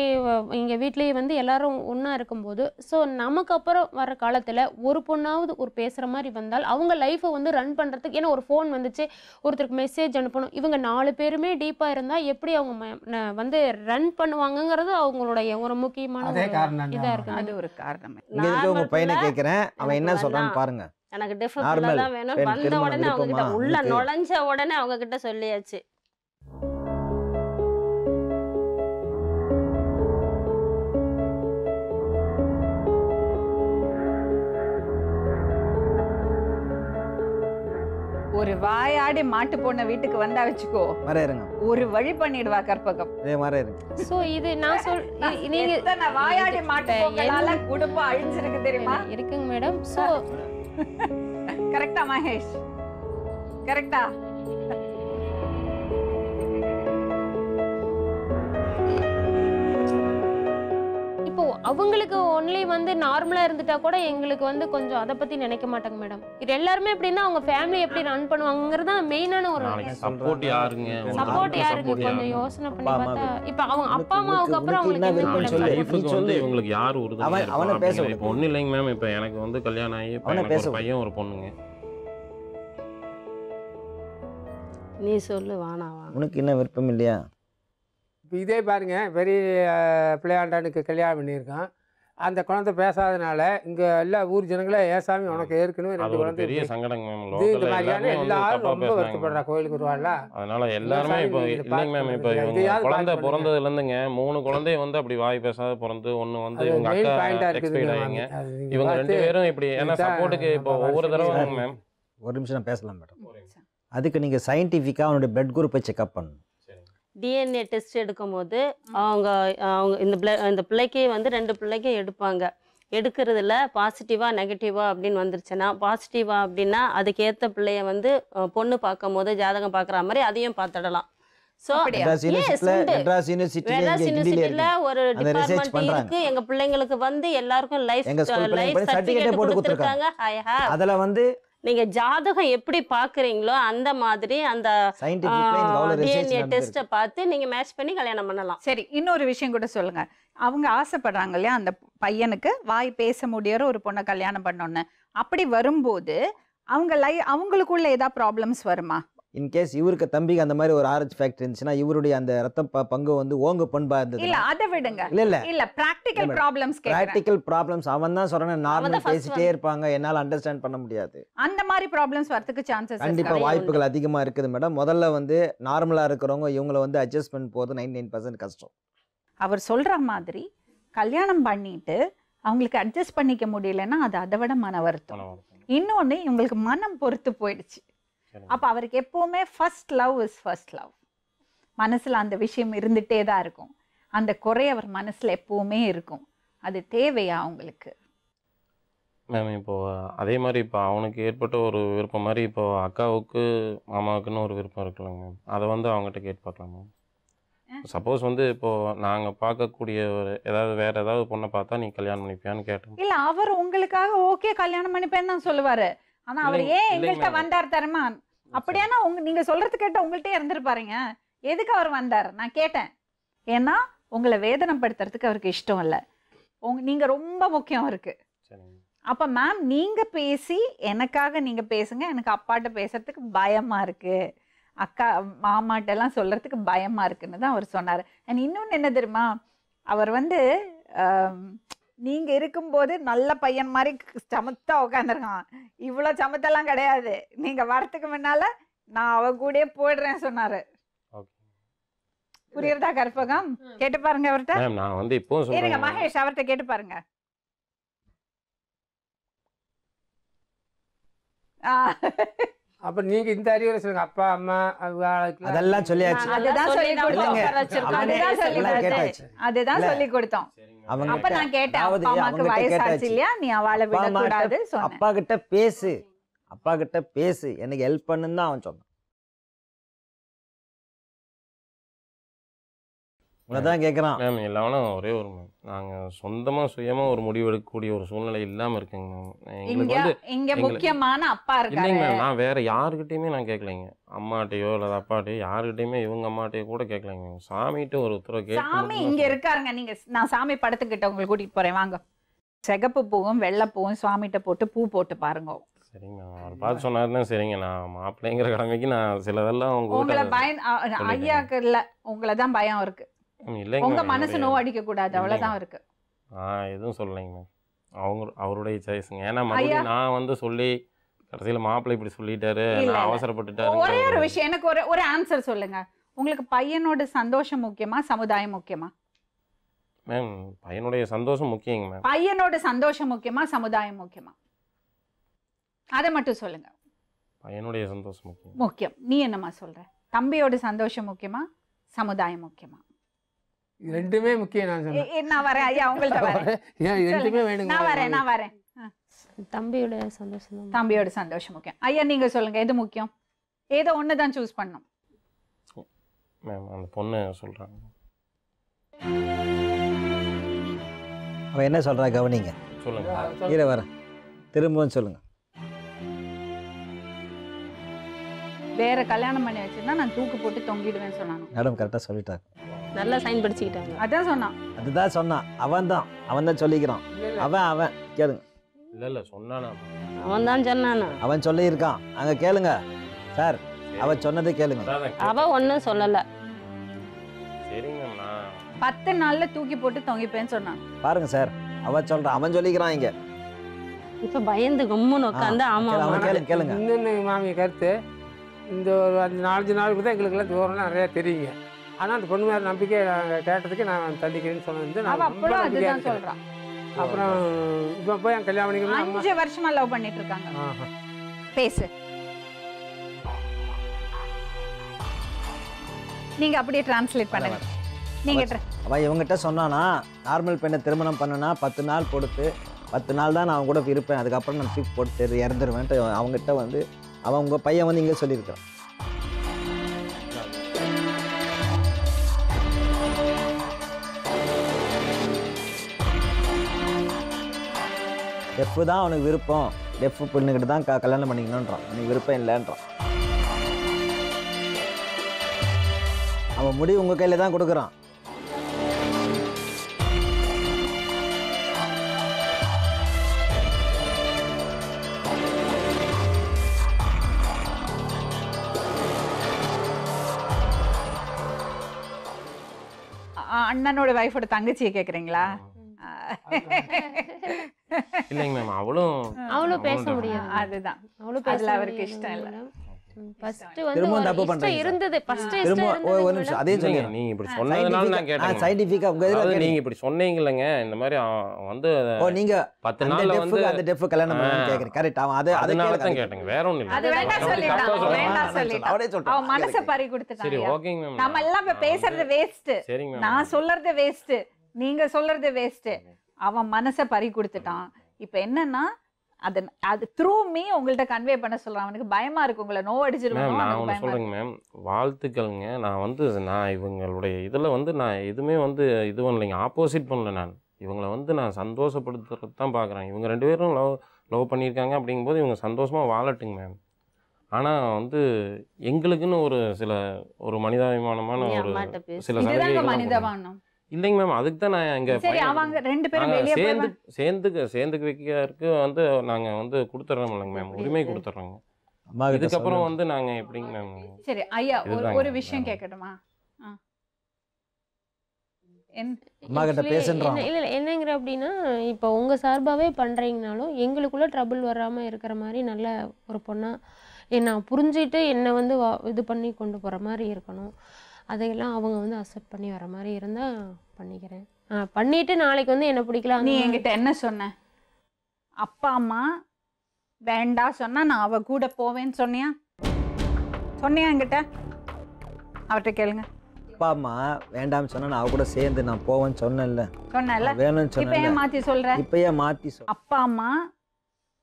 இங்கே வீட்லேயே வந்து எல்லாரும் ஒன்றா இருக்கும்போது ஸோ நமக்கு அப்புறம் வர காலத்தில் ஒரு பொண்ணாவது ஒரு பேசுகிற மாதிரி வந்தால் அவங்க லைஃப்பை வந்து ரன் பண்ணுறதுக்கு, ஏன்னா ஒரு ஃபோன் வந்துச்சு, ஒருத்தருக்கு மெசேஜ் அனுப்பணும், இவங்க 4 பேருமே டீப்பாக இருந்தால் எப்படி அவங்க வந்து ரன் பண்ணுவாங்கங்கிறது அவங்களுடைய ஒரு முக்கியமான இதாக இருக்குது. அது ஒரு காரணம். இங்க இருக்க உங்க பையனை கேட்குறேன், அவன் என்ன சொல்றான்னு பாருங்க. எனக்கு டிஃபரெண்ட் தான் வேணும். வந்த உடனே அவங்க கிட்ட உள்ள நுழைஞ்ச உடனே அவங்க கிட்ட சொல்லியாச்சு. ஒரு வாயாடி மாட்டு போன வீட்டுக்கு வந்தா வச்சுக்கோ, ஒரு வழி பண்ணிடுவா கற்பகம். சோ இது நான் நீங்க எத்தனை வாயாடி மாட்டு போங்களால குடும்பம் அழிஞ்சிருக்கு தெரியுமா? இருக்குங்க மேடம். சோ கரெக்டா மகேஷ், கரெக்டா? இப்போ அவங்களுக்கு ஒன்லி வந்து நார்மலா இருந்துட்டா கூட எங்களுக்கு வந்து கொஞ்சம் அதை பத்தி நினைக்க மாட்டாங்க மேடம். இது எல்லாருமே எப்படின்னா அவங்க ஃபேமிலி எப்படி ரன் பண்ணுவாங்கங்கிறது தான் மெயினான ஒரு சப்போர்ட் யாருங்க, சப்போர்ட் யாருக்கு கொஞ்சம் யோசனை பண்ணி பார்த்தா இப்போ அவங்க அப்பா அம்மாவுக்கு அப்புறம் அவங்களுக்கு லைஃபுக்கு வந்து இவங்களுக்கு யார் உறுதுணையா இப்போ ஒன்றும் இல்லைங்க மேம். இப்போ எனக்கு வந்து கல்யாணம் ஆகி ஒரு பையன் ஒரு பொண்ணுங்க. நீ சொல்லு வானாவா, உனக்கு என்ன விருப்பம் இல்லையா? இப்போ இதே பாருங்க, பெரிய பிள்ளையாண்டானுக்கு கல்யாணம் பண்ணியிருக்கான், அந்த குழந்தை பேசாதனால இங்கே எல்லா ஊர் ஜனங்களே ஏசாமி உனக்கு ஏற்கனவே 2 குழந்தை பெரிய சங்கடங்க மேம். இது இந்த மாதிரியான எல்லாரும் ரொம்ப வருத்தப்படுறா கோயிலுக்கு வருவாள்ல. அதனால எல்லாருமே இப்போ இல்லைங்க மேம். இப்போ குழந்தை பிறந்ததுல இருந்துங்க 3 குழந்தைய வந்து அப்படி வாய் பேசாத பிறந்து, ஒன்று வந்து இவங்க அக்கா எக்ஸ்பைர்ட் ஆகிங்க, இவங்க 2 பேரும் இப்படி ஏன்னா சப்போர்ட்டுக்கு இப்போ ஒவ்வொரு தடவை மேம். ஒரு நிமிஷம் நான் பேசலாம் மேடம். அதுக்கு நீங்கள் சயின்டிஃபிக்காக அவனுடைய பிளட் குரூப்பை செக்அப் பண்ணணும். டிஎன்ஏ டெஸ்ட் எடுக்கும் போது அவங்க இந்த பிள்ளைக்கு வந்து 2 பிள்ளைக்கு எடுப்பாங்க. எடுக்கிறதுல பாசிட்டிவா நெகட்டிவா அப்படின்னு வந்துருச்சுன்னா, பாசிட்டிவா அப்படின்னா அதுக்கேற்ற பிள்ளைய வந்து பொண்ணு பார்க்கும் போது ஜாதகம் பார்க்குற மாதிரி அதையும் பார்த்துடலாம். ஸோ மெட்ராஸ் யூனிவர்சிட்டியில் ஒரு டிபார்ட்மெண்ட் இருக்கு. எங்க பிள்ளைங்களுக்கு வந்து எல்லாருக்கும் லைஃப் சர்டிஃபிகேட் கொடுத்துருக்காங்க. அதில் வந்து நீங்க ஜாதகம் எப்படி பாக்குறீங்களோ அந்த மாதிரி அந்த டிஎன்ஏ டெஸ்ட்டை பார்த்து நீங்க மேட்ச் பண்ணி கல்யாணம் பண்ணலாம். சரி, இன்னொரு விஷயம் கூட சொல்லுங்க. அவங்க ஆசைப்படுறாங்க இல்லையா அந்த பையனுக்கு வாய் பேச முடியற ஒரு பொண்ணை கல்யாணம் பண்ணோன்னு, அப்படி வரும்போது அவங்களுக்குள்ள ஏதாவது ப்ராப்ளம்ஸ் வருமா? இன்கேஸ் இவருக்கு தம்பிக்கு அந்த மாதிரி ஒரு ஆர்ஹெச் ஃபேக்டர் இருந்துச்சுன்னா இவருடைய அந்த ரத்த பங்கு வந்து ஓங்க பண்பா இருந்தது. இல்ல அதை விடுங்க. இல்ல பிராக்டிகல் ப்ராப்ளம்ஸ் கேக்குறேன். பிராக்டிகல் ப்ராப்ளம்ஸ் அவன் தான் சொல்றானே, நார்மல் பேசிட்டே இருப்பாங்க, என்னால அண்டர்ஸ்டாண்ட் பண்ண முடியாது. அந்த மாதிரி ப்ராப்ளம்ஸ் வரதுக்கு சான்சஸ் கண்டிப்பா வாய்ப்புகள் அதிகமா இருக்குது மேடம். முதல்ல வந்து நார்மலா இருக்கிறவங்க இவங்களை வந்து அட்ஜஸ்ட்மென்ட் போது 99% கஷ்டம். அவர் சொல்ற மாதிரி கல்யாணம் பண்ணிட்டு அவங்களுக்கு அட்ஜஸ்ட் பண்ணிக்க முடியலன்னா அது அதை விட மன வருத்தம். இன்னொன்னு இவங்களுக்கு மனம் பொறுத்து போயிடுச்சு. அப்ப அவருக்கு எப்பவுமே first love is first love. மனசுல அந்த விஷயம் இருந்துட்டே தான் இருக்கும். அந்த குறை அவர் மனசுல எப்பவுமே இருக்கும். அது தேவையா அவங்களுக்கு மேம்? இப்போ அதே மாதிரி இப்போ அவனுக்கு ஏற்பட்ட ஒரு விருப்பம் மாதிரி இப்போ அக்காவுக்கு மாமாவுக்குன்னு ஒரு விருப்பம் இருக்குல்லங்க மேம், அதை வந்து அவங்ககிட்ட கேட்டு பார்க்கலாம் மேம். சப்போஸ் வந்து இப்போ நாங்க பார்க்கக்கூடிய ஒரு வேற ஏதாவது பொண்ணை பார்த்தா நீ கல்யாணம் பண்ணிப்பியான்னு கேட்டோம். இல்ல அவர் உங்களுக்காக ஓகே கல்யாணம் பண்ணிப்பேன்னு தான் சொல்லுவாரு. ஆனா அவர் ஏன் எங்கள்கிட்ட வந்தார் தெரியுமா? அப்படியானா நீங்க சொல்றது கேட்ட உங்கள்கிட்ட இருந்துருப்பாருங்க. எதுக்கு அவர் வந்தார் நான் கேட்டேன். ஏன்னா உங்களை வேதனைப்படுத்துறதுக்கு அவருக்கு இஷ்டம் இல்லை. நீங்க ரொம்ப முக்கியம் அவருக்கு. அப்ப மேம் நீங்க பேசி எனக்காக நீங்க பேசுங்க, எனக்கு அப்பாட்ட பேசுறதுக்கு பயமா இருக்கு, அக்கா மாமாட்ட எல்லாம் சொல்றதுக்கு பயமா இருக்குன்னு தான் அவர் சொன்னாரு. அண்ட் இன்னொன்னு என்ன தெரியுமா, அவர் வந்து நீங்க இருக்கும்போது நல்ல பையன் மாதிரி சமத்தா உட்காந்துருக்கான். இவ்வளோ சமத்தெல்லாம் கிடையாது. நீங்க வரத்துக்கு முன்னால நான் அவ கூடயே போயிடுறேன் சொன்னாரு. ஓகே புரியுறதா கற்பகம்? கேட்டு பாருங்க அவர்கிட்ட. மேம் நான் வந்து இப்போ இருங்க சொல்றேன் மகேஷ், அவர்கிட்ட கேட்டு பாருங்க. அப்ப நீங்க இந்த அறிவுரை சொல்லுங்க. அப்பா அம்மா அவங்களுக்கு அதெல்லாம் சொல்லியாச்சு. அதுதான் சொல்லி கொடுத்தோம். அதுதான் சொல்லி எல்லாம் கொடுத்தேன். கேட்டாச்சு. அதுதான் சொல்லி கொடுத்தோம். அவங்க அப்ப நான் கேட்டேன், அதாவது அப்பா அம்மாக்கு அவங்ககிட்ட வயசாச்சு கேட்டாச்சு. இல்லையா, நீ அவளை அப்பா விடக்கூடாது சொன்னேன். அப்பா கிட்ட பேசு, அப்பா கிட்ட பேசு, எனக்கு ஹெல்ப் பண்ணுன்னு தான் அவன் சொன்னான். உன்னதான் கேட்குறான். மேம் எல்லாரும் ஒரே ஒரு மேம் நாங்கள் சொந்தமாக சுயமாக ஒரு முடிவு எடுக்கக்கூடிய ஒரு சூழ்நிலை இல்லாமல் இருக்குங்க மேம். எங்களுக்கு இங்க வந்து இங்க முக்கியமான அப்பா இருக்காரு. இல்லைங்க மேம், நான் வேற யாருக்கிட்டையுமே நான் கேட்கலைங்க. அம்மாட்டையோ இல்லை அப்பாட்டையோ யாருக்கிட்டையுமே இவங்க அம்மாட்டையோ கூட கேட்கலைங்க. சாமிகிட்ட ஒரு உத்தரவு சாமி இங்க கேட்க இருக்காருங்க. நீங்க நான் சாமி படத்துக்கிட்ட உங்களை கூட்டிட்டு போறேன் வாங்க. சிகப்பு பூவும் வெள்ளை பூவும் சுவாமிகிட்ட போட்டு பூ போட்டு பாருங்க. சரிங்க மேம், அவர் பார்த்து சொன்னாருன்னா சரிங்க. நான் மாப்பிள்ளைங்கிற கடமைக்கு நான் சிலதெல்லாம் உங்களை பயம் ஐயாக்கு இல்ல, உங்களை தான் பயம் இருக்கு. இல்லைங்க உங்க மேம், மனசு நோவு அடிக்க கூடாது, அவ்வளவுதான் இருக்கு. எதுவும் சொல்லலைங்க மேம். அவருடைய சாய்ஸுங்க. ஏன்னா மறுபடியும் நான் வந்து சொல்லி கடைசியில் மாப்பிள்ளை இப்படி சொல்லிட்டாரு, நான் அவசரப்பட்டுட்டாரு. ஒரே ஒரு விஷயம், எனக்கு ஒரு ஆன்சர் சொல்லுங்க. உங்களுக்கு பையனோட சந்தோஷம் முக்கியமா, சமுதாயம் முக்கியமா? மேம் பையனுடைய சந்தோஷம் முக்கியங்க மேம். பையனோட சந்தோஷம் முக்கியமா, சமுதாயம் முக்கியமா? அதை மட்டும் சொல்லுங்க. பையனுடைய சந்தோஷம் முக்கியம். முக்கியம். நீ என்னம்மா சொல்ற? தம்பியோட சந்தோஷம் முக்கியமா, சமுதாயம் முக்கியமா? ரெண்டுமே முக்கியம். நான் சொன்னேன் நான் வரேன் ஐயா, உங்கள்ட்ட வரேன். ஏன் ரெண்டுமே வேணுங்க? நான் வரேன். தம்பியோட சந்தோஷம் தான். தம்பியோட சந்தோஷம் முக்கியம். ஐயா நீங்க சொல்லுங்க, எது முக்கியம்? ஏதோ ஒன்று தான் சூஸ் பண்ணும். மேம் அந்த பொண்ணு சொல்றாங்க. அவன் என்ன சொல்றா கவனிங்க. சொல்லுங்க. இரு வர திரும்பவும் சொல்லுங்க. வேற கல்யாணம் பண்ணி வச்சிருந்தா நான் தூக்கு போட்டு தொங்கிடுவேன்னு சொன்னானு. மேடம் கரெக்டாக சொல்லிட்டாங்க. நல்லா சைன் படிச்சுக்கிட்டாங்க. அதான் சொன்னான். அதுதான் சொன்னான். அவன் தான் சொல்லிக்கிறான். அவன் கேளுங்க. இல்ல சொன்னானா? அவன் தான் சொன்னானா? அவன் சொல்லியிருக்கான். அங்க கேளுங்க சார், அவன் சொன்னதை கேளுங்க. அவ ஒன்றும் சொல்லலை. சரிங்க மேம், நான் 10 நாள்ல தூக்கி போட்டு தொங்கிப்பேன்னு சொன்னான். பாருங்க சார், அவன் சொல்லிக்கிறான் இங்க. இப்ப பயந்து கம்முன்னு உட்காந்து ஆமா அவன் கேளுங்க. இன்னொன்று மாமி கருத்து, இந்த ஒரு 4 நாளுக்கு தான் எங்களுக்கெல்லாம் தூரம்லாம் நிறையா தெரியுங்க. ஆனால் அந்த பொண்ணு மேலே நம்பிக்கை நாங்கள் கேட்டதுக்கு நான் தள்ளிக்கிறேன்னு சொன்னது நான் அவ ரொம்ப அப்பளும் நம்பிக்கையா அதுதான் இருக்கேன். சொல்றான். அப்புறம் இப்போ போய் என் கல்யாணம் பண்ணிக்கணும். 5 வருஷமா லவ் பண்ணிட்டு இருக்காங்க. பேசு. நீங்க அப்படியே டிரான்ஸ்லேட் பண்ணுங்க. நீங்க அவன் இவங்ககிட்ட சொன்னானா, நார்மல் பெண்ணை திருமணம் பண்ணுனா 10 நாள் கொடுத்து 10 நாள் தான் நான் அவங்க கூட இருப்பேன், அதுக்கப்புறம் நான் தூக்கி போட்டு இறந்துருவேன்ட்டு அவங்ககிட்ட வந்து அவன் உங்கள் பையன் வந்து இங்கே சொல்லியிருக்கான். டெஃப் தான் அவனுக்கு விருப்பம், டெஃப் பொண்ணுக்கிட்ட தான் கல்யாணம் பண்ணிக்கணுன்றான், எனக்கு விருப்பம் இல்லைன்றான். அவன் முடிவு உங்கள் கையில் தான் கொடுக்குறான். அண்ணனோட வைஃபோட தங்கச்சியை கேக்குறீங்களா? இல்லைங்க மேம், அவளும் பேச முடியாது. அதுதான் அவளும் அதுல அவருக்கு இஷ்டம் இல்ல. ஃபர்ஸ்ட் வந்து ஒரு இஷ்டம் இருந்தது. ஃபர்ஸ்ட் இஷ்டம் இருந்தது. ஒரு நிமிஷம் அதே நீங்க இப்படி சொன்னதுனால நான் கேட்டேன். சயின்டிஃபிக்கா உங்க இதுல நீங்க இப்படி சொன்னீங்கலங்க, இந்த மாதிரி வந்து நீங்க 10 நாள்ல வந்து அந்த டெஃப் கல்யாணம் பண்ணனும் கேக்குறீங்க. கரெக்ட். அவன் அதனால தான் கேட்டேங்க, வேற ஒண்ணும் இல்ல. அது வேண்டாம் சொல்லிட்டான். அவரே சொல்றான். அவன் மனச பறி கொடுத்துட்டான். சரி ஓகேங்க மேம், நம்ம எல்லாம் இப்ப பேசுறது வேஸ்ட். சரிங்க மேம், நான் சொல்றது வேஸ்ட், நீங்க சொல்றது வேஸ்ட். அவன் மனச பறி கொடுத்துட்டான். இப்ப என்னன்னா அது த்ரூ மீ உங்கள்ட்ட கன்வே பண்ண சொல்றான். அவனுக்கு பயமா இருக்கு, உங்களை நோ அடிச்சிருவாங்க. நான் ஒன்று சொல்றேங்க மேம், வாழ்த்துக்கள்ங்க. நான் இவங்களுடைய இதில் வந்து நான் எதுவுமே வந்து இது பண்ணலைங்க, ஆப்போசிட் பண்ணல. நான் இவங்களை வந்து நான் சந்தோஷப்படுத்துறது தான் பார்க்குறேன். இவங்க 2 பேரும் லவ் பண்ணியிருக்காங்க அப்படிங்கும்போது இவங்க சந்தோஷமாக வாழட்டுங்க மேம். ஆனால் வந்து எங்களுக்குன்னு ஒரு மனிதாபிமானமான ஒரு சில மனிதவானம் இல்லைங்க மேம். அதுக்கு தான் நான் இங்கே அவங்க 2 பேரும் வெளியே சேர்ந்துக்கு வைக்கிறதுக்கு வந்து நாங்கள் வந்து கொடுத்துட்றோம் இல்லைங்க மேம், உரிமை கொடுத்துட்றோங்க. இதுக்கப்புறம் வந்து நாங்கள் எப்படிங்க மேம்? சரி ஐயா, ஒரு விஷயம் கேட்கட்டுமா? அம்மா கிட்ட பேசுன்றான். இல்லை இல்லை என்னங்கிற அப்படின்னா இப்போ உங்கள் சார்பாகவே பண்ணுறீங்கனாலும் எங்களுக்குள்ளே ட்ரபிள் வராமல் இருக்கிற மாதிரி நல்ல ஒரு பொண்ணாக நான் புரிஞ்சுட்டு என்னை வந்து இது பண்ணி கொண்டு போகிற மாதிரி இருக்கணும். அதையெல்லாம் அவங்க வந்து அக்செப்ட் பண்ணி வர மாதிரி இருந்தால் பண்ணிக்கிறேன். பண்ணிவிட்டு நாளைக்கு வந்து என்ன பிடிக்கல. நீ என்கிட்ட என்ன சொன்ன? அப்பா அம்மா வேண்டாம் சொன்னால் நான் அவள் கூட போவேன்னு சொன்னியா? சொன்னியா என்கிட்ட? அவர்கிட்ட கேளுங்க. அப்பா அம்மா வேண்டாம்னு சொன்னா நான் அவ கூட சேர்ந்து நான் போவேன்னு சொன்னேன்ல. சொன்னல. வேணும்னு இப்போ சொன்னேன். ஏன் மாற்றி சொல்கிற? இப்போ ஏன் மாற்றி சொல்? அப்பா அம்மா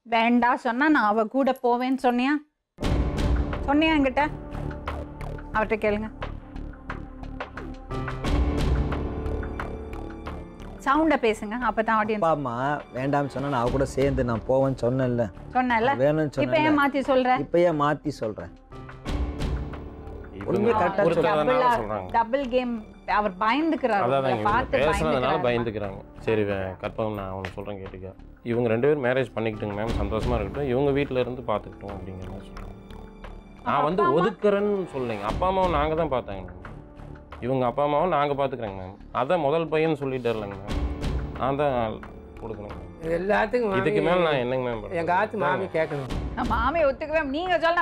வேண்டாம் சொன்னால் நான் அவள் கூட போவேன்னு சொன்னியா? சொன்னியா என்கிட்ட? அவர்கிட்ட கேளுங்க. சவுண்டை பேசுங்க, அப்போ தான் ஆடியன்ஸ். அப்பா அம்மா வேண்டாம்னு சொன்னா நான் அவ கூட சேர்ந்து நான் போவேன்னு சொன்னேன்ல. சொன்னல. வேணும்னு இப்போ சொன்னேன். ஏன் மாற்றி சொல்கிற? இப்போ ஏன் மாற்றி சொல்கிறேன்? இவங்க கரெக்டா ஒருத்தரதுனால சொல்றாங்க. Double game. அவர் பயந்துக்கிறாரு. அதான் இவங்க பார்த்து பேசுறதுனால பயந்துக்கிறாங்க. சரி கற்பகம், நான் அவனை சொல்கிறேன் கேட்டுக்க. இவங்க 2 பேரும் மேரேஜ் பண்ணிக்கிட்டுங்க மேம், சந்தோஷமாக இருக்கட்டும், இவங்க வீட்டில் இருந்து பார்த்துக்கிட்டோம் அப்படிங்கிற மாதிரி சொல்கிறாங்க. நான் வந்து ஒதுக்குறேன்னு சொல்லுங்க. அப்பா அம்மாவும் நாங்கள் தான் பார்த்தாங்க மேம். இவங்க அப்பா அம்மாவும் நாங்கள் பார்த்துக்குறேங்க மேம். அதான் முதல் பையன் சொல்லிட்டு இல்லைங்க மேம். நான் தான் கொடுக்கணும். எல்லாத்துக்கும் இதுக்கு மேலே நான் என்னங்க மேம் பண்ணுறது? எங்கள் ஆத்து மாமி கேட்கணும். மாமி ஒத்துக்கவே. நீங்க சொல்ல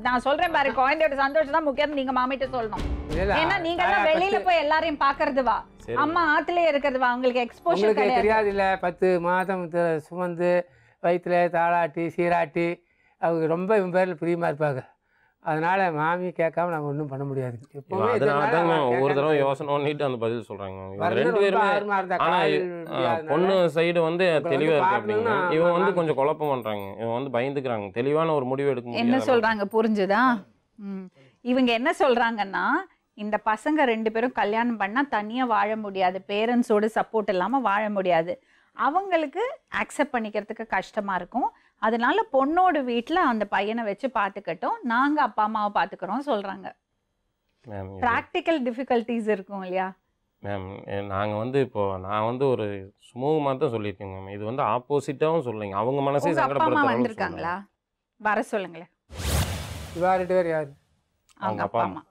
நான் சொல்றேன் பாரு, குழந்தையோட சந்தோஷம் தான் முக்கியம். நீங்க மாமிட்ட சொல்லணும். ஏன்னா நீங்க தான் வெளியில போய் எல்லாரையும் பாக்குறது வா, அம்மா ஆத்துலயே இருக்கிறது வா, உங்களுக்கு எக்ஸ்போஷர் கிடையாது. தெரியாது இல்லை, 10 மாதம் சுமந்து வயிற்றுல தாளாட்டி சீராட்டி அவங்க ரொம்ப இவன் பேரில் பிரியமாக இருப்பாங்க. அதனால மாமி கேட்காம நம்ம ஒன்றும் பண்ண முடியாது. அதனால தான் மேம் ஒவ்வொரு தடவை யோசனை பண்ணிட்டு அந்த பதில் சொல்கிறாங்க மேம். இவங்க 2 பேருமே. ஆனால் பொண்ணு சைடு வந்து தெளிவாக இருக்கு அப்படிங்க. இவன் வந்து கொஞ்சம் குழப்பம் பண்ணுறாங்க. இவன் வந்து பயந்துக்கிறாங்க. தெளிவான ஒரு முடிவு எடுக்க முடியாது. என்ன சொல்றாங்க புரிஞ்சுதா? இவங்க என்ன சொல்றாங்கன்னா, இந்த பசங்க 2 பேரும் கல்யாணம் பண்ணா தனியா வாழ முடியாது, பேரண்ட்ஸோட சப்போர்ட் இல்லாம வாழ முடியாது, அவங்களுக்கு அக்செப்ட் பண்ணிக்கிறதுக்கு கஷ்டமா இருக்கும். அதனால பொண்ணோட வீட்டில் அந்த பையனை வச்சு பார்த்துக்கட்டும், நாங்கள் அப்பா அம்மாவை பார்த்துக்கிறோம் சொல்கிறாங்க. ப்ராக்டிக்கல் டிஃபிகல்ட்டிஸ் இருக்கும் இல்லையா மேம்? நாங்கள் வந்து நான் வந்து ஒரு சுமூகமாக தான் சொல்லியிருக்கேங்க மேம். இது வந்து ஆப்போசிட்டாகவும் சொல்லுங்க. அவங்க மனசே சங்கடப்படுத்த வந்திருக்காங்களா? வர சொல்லுங்களேன். இவா 2 பேர் யார்? அவங்க அப்பா அம்மா.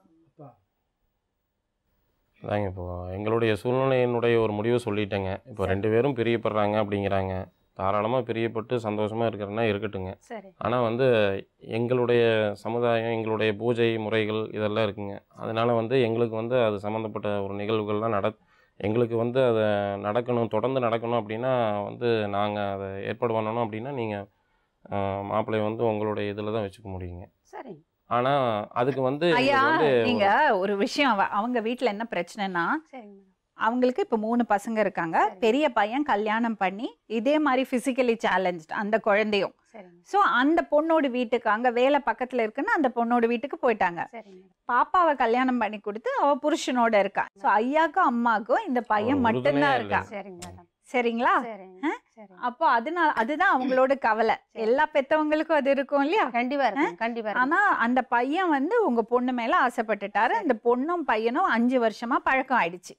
அதாங்க இப்போ எங்களுடைய சூழ்நிலையினுடைய ஒரு முடிவை சொல்லிட்டேங்க. இப்போ 2 பேரும் பிரியப்படுறாங்க அப்படிங்கிறாங்க. தாராளமாக பிரியப்பட்டு சந்தோஷமாக இருக்கிறன்னா இருக்கட்டுங்க. ஆனால் வந்து எங்களுடைய சமுதாயம், எங்களுடைய பூஜை முறைகள் இதெல்லாம் இருக்குங்க. அதனால் வந்து எங்களுக்கு வந்து அது சம்மந்தப்பட்ட ஒரு நிகழ்வுகள்லாம் எங்களுக்கு வந்து அதை நடக்கணும், தொடர்ந்து நடக்கணும் அப்படின்னா வந்து நாங்கள் அதை ஏற்பாடு பண்ணணும் அப்படின்னா நீங்கள் மாப்பிள்ளை வந்து உங்களுடைய இதில் தான் வச்சுக்க முடியுங்க. சரி. ஆனால் அதுக்கு வந்து ஐயா நீங்கள் ஒரு விஷயம், அவங்க வீட்டில் என்ன பிரச்சனைனா, அவங்களுக்கு இப்போ 3 பசங்க இருக்காங்க. பெரிய பையன் கல்யாணம் பண்ணி இதே மாதிரி ஃபிசிக்கலி சேலஞ்ச்டு அந்த குழந்தையும். ஸோ அந்த பொண்ணோட வீட்டுக்கு, அங்கே வேலை பக்கத்தில் இருக்குன்னு அந்த பொண்ணோட வீட்டுக்கு போயிட்டாங்க. பாப்பாவை கல்யாணம் பண்ணி கொடுத்து அவ புருஷனோட இருக்கா. ஸோ ஐயாக்கும் அம்மாக்கும் இந்த பையன் மட்டும்தான் இருக்கா. சரிங்களா? அப்போ அதுதான் அவங்களோட கவலை. எல்லா பெத்தவங்களுக்கும் அது இருக்கும் இல்லையா? கண்டிப்பா. ஆனா அந்த பையன் வந்து உங்க பொண்ணு மேல ஆசைப்பட்டுட்டாரு. அந்த பொண்ணும் பையனும் 5 வருஷமா பழக்கம் ஆயிடுச்சு.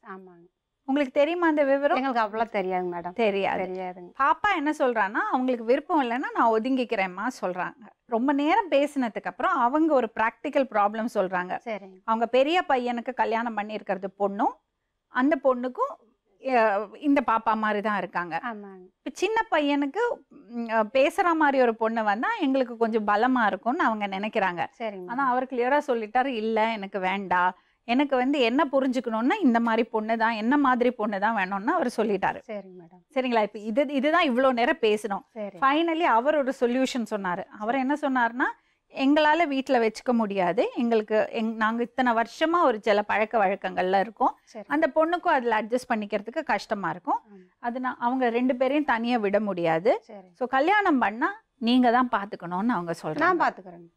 உங்களுக்கு தெரியுமா அந்த விவரம்? எங்களுக்கு அவ்வளவு தெரியாது மேடம். தெரியாது. பாப்பா என்ன சொல்றான்னா, அவங்களுக்கு விருப்பம் இல்லைன்னா நான் ஒதுங்கிக்கிறேம்மா சொல்றாங்க. ரொம்ப நேரம் பேசினதுக்கு அப்புறம் அவங்க ஒரு ப்ராக்டிக்கல் ப்ராப்ளம் சொல்றாங்க. அவங்க பெரிய பையனுக்கு கல்யாணம் பண்ணி இருக்கிறது பொண்ணும், அந்த பொண்ணுக்கும் இந்த பாப்பா மாதிரி தான் இருக்காங்க. இப்போ சின்ன பையனுக்கு பேசுற மாதிரி ஒரு பொண்ணு வந்தா எங்களுக்கு கொஞ்சம் பலமா இருக்கும்னு அவங்க நினைக்கிறாங்க. ஆனா அவர் கிளியரா சொல்லிட்டாரு, இல்ல எனக்கு வேண்டாம், எனக்கு வந்து என்ன புரிஞ்சுக்கணும்னா இந்த மாதிரி பொண்ணு தான், என்ன மாதிரி பொண்ணு தான் வேணும்னு அவர் சொல்லிட்டாரு. சரிங்களா? இப்போ இதுதான் இவ்வளோ நேரம் பேசணும். ஃபைனலி அவர் ஒரு சொல்யூஷன் சொன்னாரு. அவர் என்ன சொன்னார்னா, எங்களால் வீட்டில் வச்சுக்க முடியாது, எங்களுக்கு நாங்கள் இத்தனை வருஷமாக ஒரு சில பழக்க வழக்கங்கள்ல இருக்கோம், அந்த பொண்ணுக்கும் அதில் அட்ஜஸ்ட் பண்ணிக்கிறதுக்கு கஷ்டமாக இருக்கும், அது அவங்க 2 பேரையும் தனியாக விட முடியாது, ஸோ கல்யாணம் பண்ணால் நீங்கள் தான் பார்த்துக்கணும்னு அவங்க சொல்கிறாங்க. நான் பார்த்துக்கிறேங்க,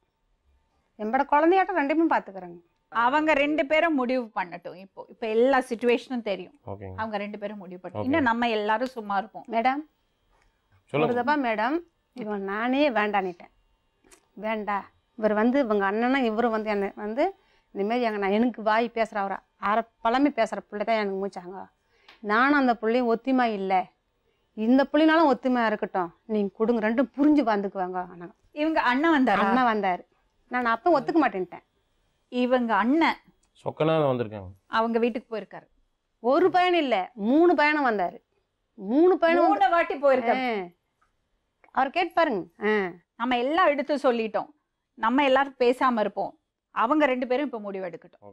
என்னோட குழந்தையாட்டம் 2மே பார்த்துக்கிறேங்க. அவங்க 2 பேரும் முடிவு பண்ணட்டும். இப்போ எல்லா சிச்சுவேஷனும் தெரியும், அவங்க 2 பேரும் முடிவு பண்ணட்டும். இன்னும் நம்ம எல்லாரும் சும்மா இருப்போம். மேடம் ஒரு தப்பா மேடம், இவன் நானே வேண்டான்னுட்டேன், வேண்டாம் இவர் வந்து இவங்க அண்ணனும் இவரும் வந்து என்னை வந்து இந்தமாரி நான் எனக்கு வாய் பேசுகிறவரா பழமை பேசுகிற பிள்ளை தான் எனக்கு மூச்சாங்க. நானும் அந்த பிள்ளையும் ஒத்துமா இல்லை, இந்த பிள்ளைனாலும் ஒத்துமையாக இருக்கட்டும், நீங்கள் கொடுங்க, 2 புரிஞ்சு வந்துக்குவாங்க. ஆனால் இவங்க அண்ணன் வந்தார், நான் அப்போ ஒத்துக்க மாட்டேன்ட்டேன். இவங்க அண்ணன் சொக்கனா வந்திருக்காங்க, அவங்க வீட்டுக்கு போயிருக்காரு. ஒரு பயணம் இல்லை 3 பயணம் வந்தார் 3 பயணம் 3 வாட்டி போயிருக்காரு. அவர் கேட்டு பாருங்க. நம்ம எல்லாம் எடுத்து சொல்லிட்டோம், நம்ம எல்லாரும் பேசாம இருப்போம், அவங்க 2 பேரும் இப்ப முடிவு எடுக்கட்டும்.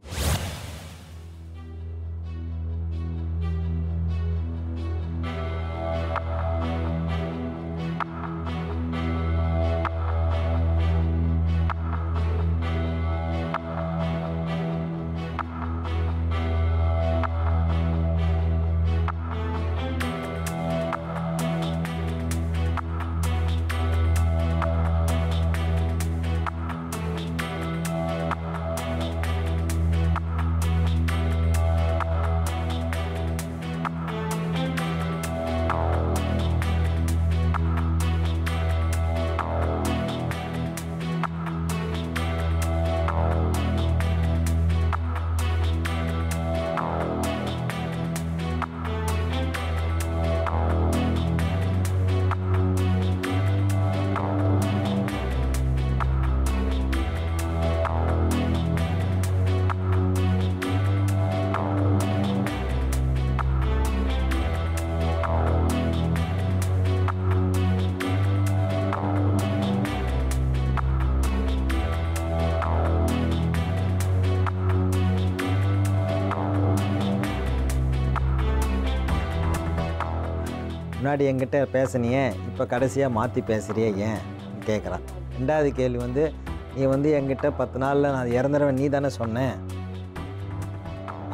முன்னாடி என்கிட்ட பேசுனியே இப்போ கடைசியாக மாற்றி பேசுகிறியே ஏன் கேட்குறான். 2வது கேள்வி வந்து நீ வந்து என்கிட்ட 10 நாளில் நான் இறந்துடுவேன் நீ தானே சொன்னேன்,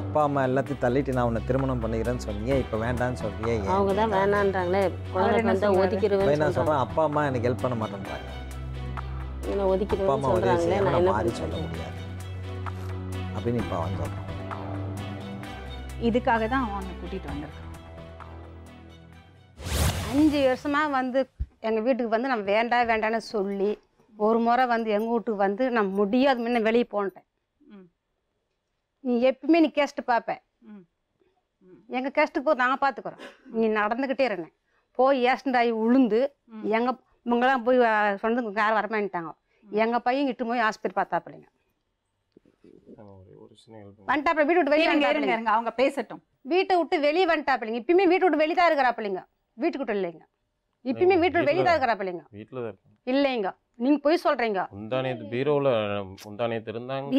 அப்பா அம்மா எல்லாத்தையும் தள்ளிட்டு நான் உன்னை திருமணம் பண்ணிக்கிறேன்னு சொன்னியே, இப்போ வேண்டான்னு சொல்றியே ஏன்? அவங்க தான் வேணான்றாங்களே, ஒதுக்கிடுவேன். நான் சொல்கிறேன் அப்பா அம்மா எனக்கு ஹெல்ப் பண்ண மாட்டேன்றாங்க, அப்பா ஒதுக்கிடுவேன் அம்மா உதவி சொல்றாங்களே, செய்ய நான் என்ன மாறி பண்ண சொல்ல முடியாது அப்படின்னு இப்போ அவன் சொல்கிறான். இதுக்காக தான் அவனை கூட்டிட்டு வந்திருக்கான். 5 வருஷமாக வந்து எங்கள் வீட்டுக்கு வந்து நான் வேண்டான்னு சொல்லி ஒரு முறை வந்து எங்கள் வீட்டுக்கு வந்து நான் முடியாது முன்ன வெளியே போன்ட்டேன். நீ எப்பவுமே நீ கேஸ்ட்டு பார்ப்பேன், எங்கள் கேஸ்ட்டுக்கு போய் நாங்கள் பார்த்துக்குறோம், நீ நடந்துக்கிட்டே இருந்தேன். போய் ஏஸ்டண்ட் ஆகி உளுந்து எங்கள் இவங்கெல்லாம் போய் சொன்னதுக்கு யாரும் வரமாட்டாங்க. எங்கள் பையன் இட்டு போய் ஆஸ்பத்திரி பார்த்தாப்பிள்ளைங்க வந்துட்டாப்பிள்ள, வீட்டு விட்டு வெளியே இருங்க அவங்க பேசட்டும். வீட்டை விட்டு வெளியே வந்துட்டாப்பிள்ளைங்க. இப்பயுமே வீட்டை விட்டு வெளியே தான் இருக்கிறாப்பிள்ளைங்க, வீட்டுக்கிட்ட இல்லைங்க. இப்பயுமே வீட்டு விட்டு வெளியே தான் இருக்கிறாப்பிள்ளைங்க. இல்லைங்க, நீங்க போய் சொல்றீங்க.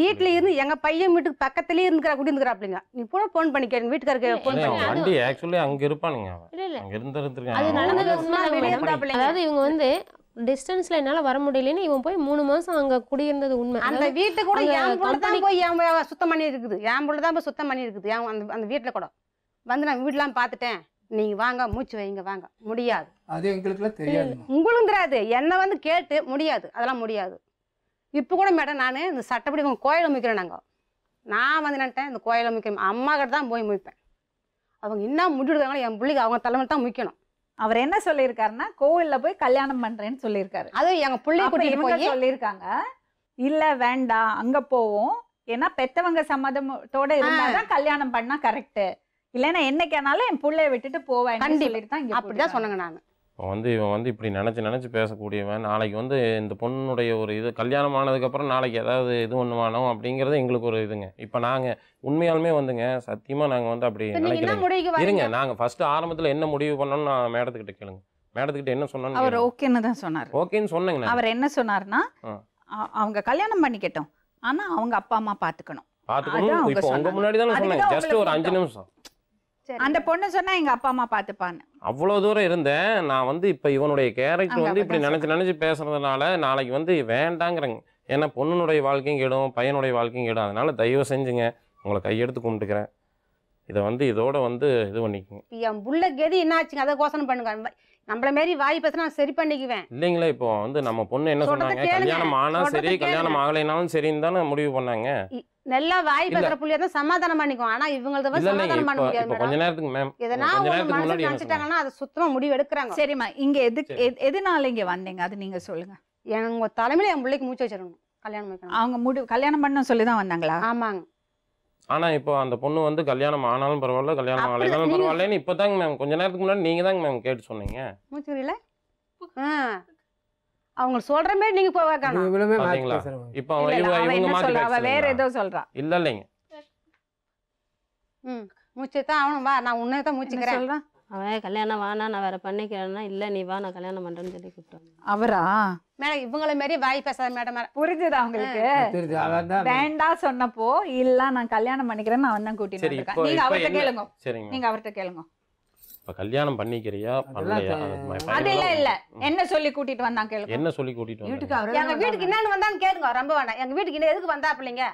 வீட்டுல இருந்து எங்க பையன் வீட்டுக்கு பக்கத்துலயே இருந்துக்கிறா குடி இருந்துக்கிறாப்பிள்ளைங்க. நீ கூட போன் பண்ணி கேளுங்க, வீட்டுக்காரருக்கு போன் பண்ணி. வண்டி ஆக்சுவலி அங்க இருப்பானுங்க, அங்க இருந்திருக்காங்க. அதாவது இவங்க வந்து டிஸ்டன்ஸ்ல என்னால வர முடியலன்னு இவன் போய் 3 மாசம் அங்க குடியிருந்தது உண்மை. அந்த வீட்டு கூட என் புள்ள தான் போய் என் சுத்தம் பண்ணி இருக்குது, என் புள்ள தான் போய் சுத்தம் பண்ணி இருக்குது. அந்த வீட்டுல கூட வந்து நான் வீட்டுலாம் பார்த்துட்டேன், நீங்க வாங்க மூச்சு வைங்க வாங்க, முடியாது. அது எங்களுக்குலாம் தெரியாது, உங்களும் தெரியாது. என்ன வந்து கேட்டு முடியாது, அதெல்லாம் முடியாது. இப்போ கூட மேடம் நான் இந்த சட்டப்படி உங்க கோயிலை முய்க்கிறேன். நான் வந்து நினைட்டேன் இந்த கோயிலை முய்க்கிறேன், அம்மா கிட்ட தான் போய் முய்ப்பேன். அவங்க என்ன முடிவெடுக்காங்களோ என் பிள்ளைக்கு அவங்க தலைமையில் தான் முய்க்கணும். அவர் என்ன சொல்லியிருக்காருன்னா கோவில்ல போய் கல்யாணம் பண்றேன்னு சொல்லியிருக்காரு. அதுவும் எங்க பிள்ளைய கூட்டிட்டு போய் சொல்லியிருக்காங்க, இல்ல வேண்டாம் அங்க போவோம், ஏன்னா பெத்தவங்க சம்மதத்தோட இருந்தாதான் கல்யாணம் பண்ணா கரெக்ட், இல்லைன்னா என்னைக்கானாலும் என் பிள்ளைய விட்டுட்டு போவேன் சொல்லிட்டு தான் இங்க அப்படிதான் சொன்னாங்க. நான் இவன் வந்து இப்படி நினச்சி பேசக்கூடியவன், நாளைக்கு வந்து இந்த பொண்ணுடைய ஒரு இது கல்யாணம் ஆனதுக்கப்புறம் நாளைக்கு ஏதாவது இது ஒன்றுவானோ அப்படிங்கிறது எங்களுக்கு ஒரு இதுங்க. இப்போ நாங்கள் உண்மையாலுமே வந்துங்க சத்தியமாக நாங்கள் வந்து அப்படி நினைக்கிறோம். இருங்க, நாங்கள் ஃபஸ்ட்டு ஆரம்பத்தில் என்ன முடிவு பண்ணோம்னு நான் மேடத்துக்கிட்ட கேளுங்க. மேடத்துக்கிட்ட என்ன சொன்னோன்னு அவர் ஓகேன்னு தான் சொன்னார். ஓகேன்னு சொன்னேங்க. அவர் என்ன சொன்னார்னா அவங்க கல்யாணம் பண்ணிக்கட்டும், ஆனா அவங்க அப்பா அம்மா பார்த்துக்கணும். இப்போ உங்க முன்னாடி தானே சொன்னாங்க, ஜஸ்ட் ஒரு 5 நிமிஷம். அந்த பொண்ணு சொன்னா எங்க அப்பா அம்மா பார்த்துப்பான்னு. அவ்வளோ தூரம் இருந்தேன் நான் வந்து. இப்போ இவனுடைய கேரக்டர் வந்து இப்படி நினச்சி பேசுறதுனால நாளைக்கு வந்து வேண்டாங்கிறேங்க. ஏன்னா பொண்ணுனுடைய வாழ்க்கையும் கேடும், பையனுடைய வாழ்க்கையும் கேடும். அதனால தயவு செஞ்சுங்க உங்களை கையெடுத்து கும்பிட்டுக்கிறேன், இதை வந்து இதோட வந்து இது பண்ணிக்கோங்க. என் புள்ள கெதி என்ன ஆச்சுங்க, அதை கோசனை பண்ணுங்க. நம்மள மாரி வாய் பேச நான் சரி பண்ணிக்குவேன். இல்லைங்களா, இப்போ வந்து நம்ம பொண்ணு என்ன சொன்னாங்க, கல்யாணம் ஆனா சரி கல்யாணம் ஆகலைனாலும் சரின்னு தானே முடிவு பண்ணாங்க. நல்லா வாய் பேசுற புள்ளியா தான் சமாதானம் பண்ணிக்குவோம். ஆனா இவங்களத வந்து சமாதானம் பண்ண முடியாது. இப்போ கொஞ்ச நேரத்துக்கு மேம் எதனா மனசுல நினைச்சிட்டாங்கன்னா அது சுத்தமா முடிவு எடுக்கறாங்க. சரிம்மா, இங்க எதனால இங்க வந்தீங்க அது நீங்க சொல்லுங்க. எங்க தலைமையில என் பிள்ளைக்கு மூச்சு வச்சிரணும், கல்யாணம் வைக்கணும். அவங்க கல்யாணம் பண்ண சொல்லி தான் வந்தாங்களா? ஆமாங்க. ஆனா இப்போ அந்த பொண்ணு வந்து கல்யாணம் ஆனாலும் பரவாயில்ல கல்யாணம் ஆகலைனாலும் பரவாயில்லன்னு இப்போதாங்க மேம் கொஞ்ச நேரத்துக்கு முன்னாடி நீங்க தாங்க மேம் கேட்டு சொன்னீங்க. மூச்சு வரல அவங்க சொல்ற மாதிரி நீங்க போய் வைக்கணும். இப்போ இவங்க மாத்தி வேற ஏதோ சொல்றா. இல்ல இல்லைங்க, மூச்சு தான் அவனும் வா நான் உன்னை தான் மூச்சுக்கிறேன் சொல்றான் அவன் கல்யாணம் வானா நான் வேற பண்ணிக்கிறேன்னா இல்லை நீ வா நான் கல்யாணம் பண்ணுறேன்னு சொல்லி கூப்பிட்டான். அவரா? மேடம் இவங்கள மாரி வாய் பேசாத மேடம். புரிஞ்சுதா உங்களுக்கு? தெரியுது அவன் தான் வேண்டாம் சொன்னப்போ இல்ல நான் கல்யாணம் பண்ணிக்கிறேன்னு அவன் தான் கூட்டிட்டு சரி, வந்திருக்கான். இப்போ- நீங்க இப்போ அவர்கிட்ட என்ன- கேளுங்க. சரிங்க. நீங்க அவர்கிட்ட கேளுங்க. இப்போ கல்யாணம் பண்ணிக்கிறியா பண்ணலையா? அது இல்ல என்ன சொல்லி கூட்டிட்டு வந்தான் கேளுங்க. என்ன சொல்லி கூட்டிட்டு வீட்டுக்கு வந்தீங்க? எங்க வீட்டுக்கு என்னன்னு வந்தான்னு கேளுங்க. ரொம்ப வேண்டாம். எங்க வீட்டுக்கு இன்னும் எதுக்கு வந்தா பிள்ளைங்க?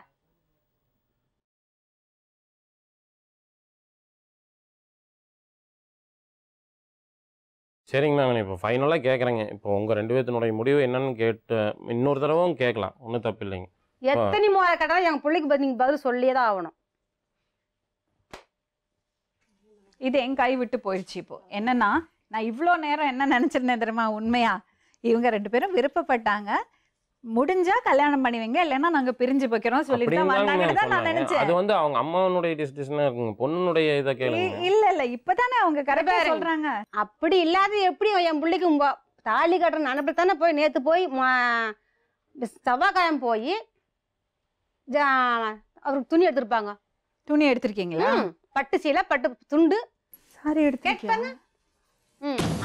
சரிங்க மேம், இப்போ ஃபைனலாக கேட்குறேங்க. இப்போ உங்கள் 2 பேர்த்தினுடைய முடிவு என்னன்னு கேட்டு இன்னொரு தடவும் கேட்கலாம், ஒன்றும் தப்பு இல்லைங்க. எத்தனை முறை கேட்டாலும் எங்க பிள்ளைக்கு நீங்க பதில் சொல்லியே தான் ஆகணும். இது என் கை விட்டு போயிடுச்சு. இப்போ என்னன்னா நான் இவ்வளோ நேரம் என்ன நினைச்சிருந்தேன் தெரியுமா? உண்மையா இவங்க 2 பேரும் விருப்பப்பட்டாங்க, முடிஞ்சா கல்யாணம் பண்ணுவீங்க, இல்லைன்னா நாங்க பிரிஞ்சு போய்க்கிறோம் சொல்லிட்டு தான் வந்தாங்கன்னு தான் நான் நினைச்சேன். அது வந்து அவங்க அம்மாவனுடைய டிசிஷனாக இருக்குங்க, பொண்ணுடைய இதை கேளுங்க. இல்ல இப்பதானே அவங்க கரெக்டா சொல்றாங்க. அப்படி இல்லாத எப்படி என் பிள்ளைக்கு தாலி கட்டுற நினைப்பு தானே போய் நேற்று போய் செவ்வாய்க்கிழமை போய் அவருக்கு துணி எடுத்திருப்பாங்க. துணி எடுத்திருக்கீங்களா? பட்டு சீலை பட்டு துண்டு சாரி எடுத்துருக்காங்க.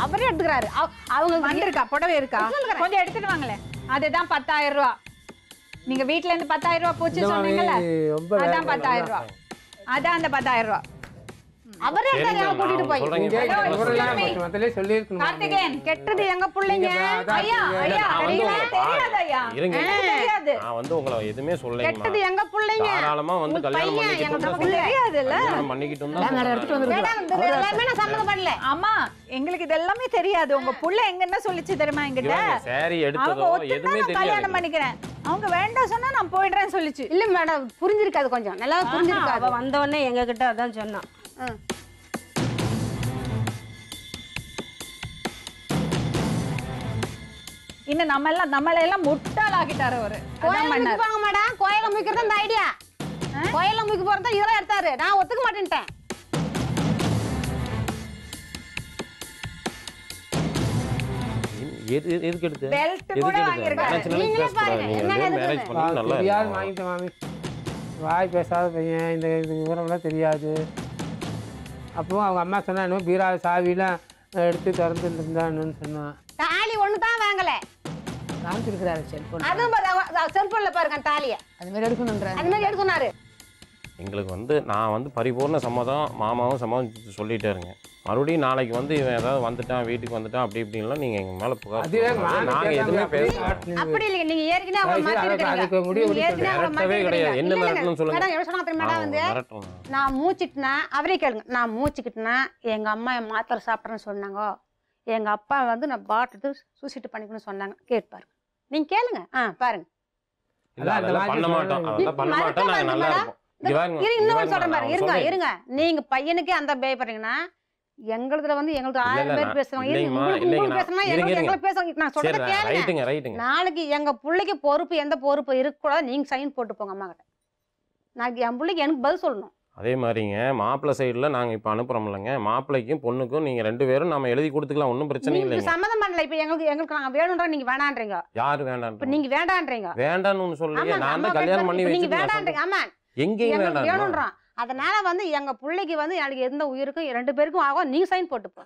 அவரே எடுத்துக்கிறாரு. அவங்க வந்திருக்கா புடவை இருக்கா? கொஞ்சம் எடுத்துட்டு வாங்களேன். அதுதான் 10,000 ரூபா. நீங்க வீட்ல இருந்து 10,000 ரூபா போச்சு சொன்னீங்கல்ல, அதான் 10,000 ரூபா. அதான் அந்த 10,000 ரூபா. அவரே கூட்டிட்டு போய் சொல்லியிருக்கணும். கார்த்திகேயன் கெட்டது எங்க பிள்ளைங்க. ஐயா ஐயா தெரியாது ஐயா, இருங்க, தெரியாது. நான் வந்து உங்களை எதுவுமே சொல்லலைங்க. கெட்டது எங்க பிள்ளைங்க. தாராளமா வந்து கல்யாணம் பண்ணிக்கிட்டு சம்மதம் பண்ணல. ஆமா எங்களுக்கு இது எல்லாமே தெரியாது. உங்க புள்ள எங்க என்ன சொல்லிச்சு தெரியுமா? என்கிட்ட சாரி அவங்க எடுத்ததோ ஒத்துனா எதுவுமே நான் கல்யாணம் தெரியாது. பண்ணிக்கிறேன், அவங்க வேண்டாம் சொன்னா நான் போயிடுறேன்னு சொல்லிச்சு. இல்ல மேடம் புரிஞ்சிருக்காது, கொஞ்சம் நல்லா புரிஞ்சிருக்காது. அவள் வந்தவொடனே எங்ககிட்ட அதான் சொன்னான். இன்னும் நம்மள எல்லாம் முட்டாளாக்கிட்டாரு அவரு. அதான் பண்ணாரு. போங்க மேடம், கோயில முய்க்கிறது அந்த ஐடியா. கோயில முய்க்க போறதா இதெல்லாம் எடுத்தாரு. நான் ஒத்துக்க மாட்டேன்ட்டேன். எதுக்கு எடுத்து பெல்ட் கூட வாங்கிருக்காரு. நீங்களே பாருங்க, என்ன மேரேஜ் பண்ணி நல்லா தெரியாது இருக்கும். வாங்கிட்டேன் மாமி. வாய் பேசாத பையன், இந்த விவரம்லாம் தெரியாது. அப்பவும் அவங்க அம்மா சொன்னா இன்னும் பீரா சாவிலாம் எடுத்து திறந்துட்டு இருந்தான்னு சொன்னான். தாலி ஒண்ணு தான் வாங்கல, காமிச்சிருக்கிறாரு செல்போன். அதுவும் செல்போன்ல பாருங்க தாலிய. அது மாதிரி எடுக்கணுன்ற அது மாதிரி எடுக்கணும்னாரு. எங்களுக்கு வந்து நான் வந்து பரிபூர்ண சம்மதம், மாமாவும் சம்மதம் சொல்லிட்டாருங்க. மறுபடியும் நாளைக்கு வந்து இவன் ஏதாவது வந்துட்டான், வீட்டுக்கு வந்துட்டான் அப்படி இப்படின்லாம் நீங்கள் எங்கள் மேலே புகார் அதுவே சொல்லக்கூடாது. நாங்க எதுவுமே பேசலாம் அப்படி இல்லைங்க, நீங்க ஏற்கனவே அவரை மாத்திருக்கீங்க. அதுக்கு முடிவு நீங்க ஏற்கனவே அவரை மிரட்டவே கிடையாது. என்ன மிரட்டணும்னு சொல்லுங்க. மேடம் எவ்வளவு சொன்னாங்க மேடம் வந்து மிரட்டணும். நான் மூச்சுட்டுனா அவரே கேளுங்க. நான் மூச்சுக்கிட்டேன்னா எங்க அம்மா என் மாத்திரை சாப்பிட்றேன்னு சொன்னாங்க, எங்க அப்பா வந்து நான் பாட்டு சூசைட் பண்ணிக்கணும்னு சொன்னாங்க. கேட்பாரு, நீங்க கேளுங்க. பாருங்க இல்ல அதெல்லாம் பண்ண மாட்டோம், அதெல்லாம் பண்ண மாட்டோம். நாங்கள் நல்லா இருப்போம். இன்னொன்னு சொல்றேன் பாருங்க. இருங்க நீங்க பையனுக்கே அந்த பயப்படுறீங்கன்னா எங்களுதுல வந்து எங்களுக்கு 1000 பேர் பேசுவாங்க. எங்களுக்கு பேசுவாங்க. நான் சொல்றத கேளுங்க. நாளைக்கு எங்க பிள்ளைக்கு பொறுப்பு எந்த பொறுப்பு இருக்கக்கூடாது, நீங்க சைன் போட்டு போங்க அம்மா கிட்ட. நாளைக்கு என் பிள்ளைக்கு எனக்கு பதில் சொல்லணும். அதே மாதிரிங்க மாப்பிள்ளை சைடில் நாங்கள் இப்போ அனுப்புகிறோம்லங்க, மாப்பிள்ளைக்கும் பொண்ணுக்கும் நீங்கள் 2 பேரும் நம்ம எழுதி கொடுத்துக்கலாம், ஒன்றும் பிரச்சனை நீங்க இல்லைங்க. சம்மதம் பண்ணல. இப்ப எங்களுக்கு நாங்க வேணும்ன்றா நீங்க வேணான்றீங்க. யார் வேண்டாம்? இப்ப நீங்க வேண்டான்றீங்க. வேண்டான்னு ஒன்று சொல்லுங்க. நான் தான் கல்யாணம் பண்ணி நீங்க வச்சுருக்கேன். வேண்டான்றீங்க. ஆமா எங்கேயும் வேண்டாம். வேணும்ன்றான். அதனால வந்து எங்க பிள்ளைக்கு வந்து எனக்கு எந்த உயிருக்கும் 2 பேருக்கும் ஆகும். நீங்க சைன் போட்டு போங்க.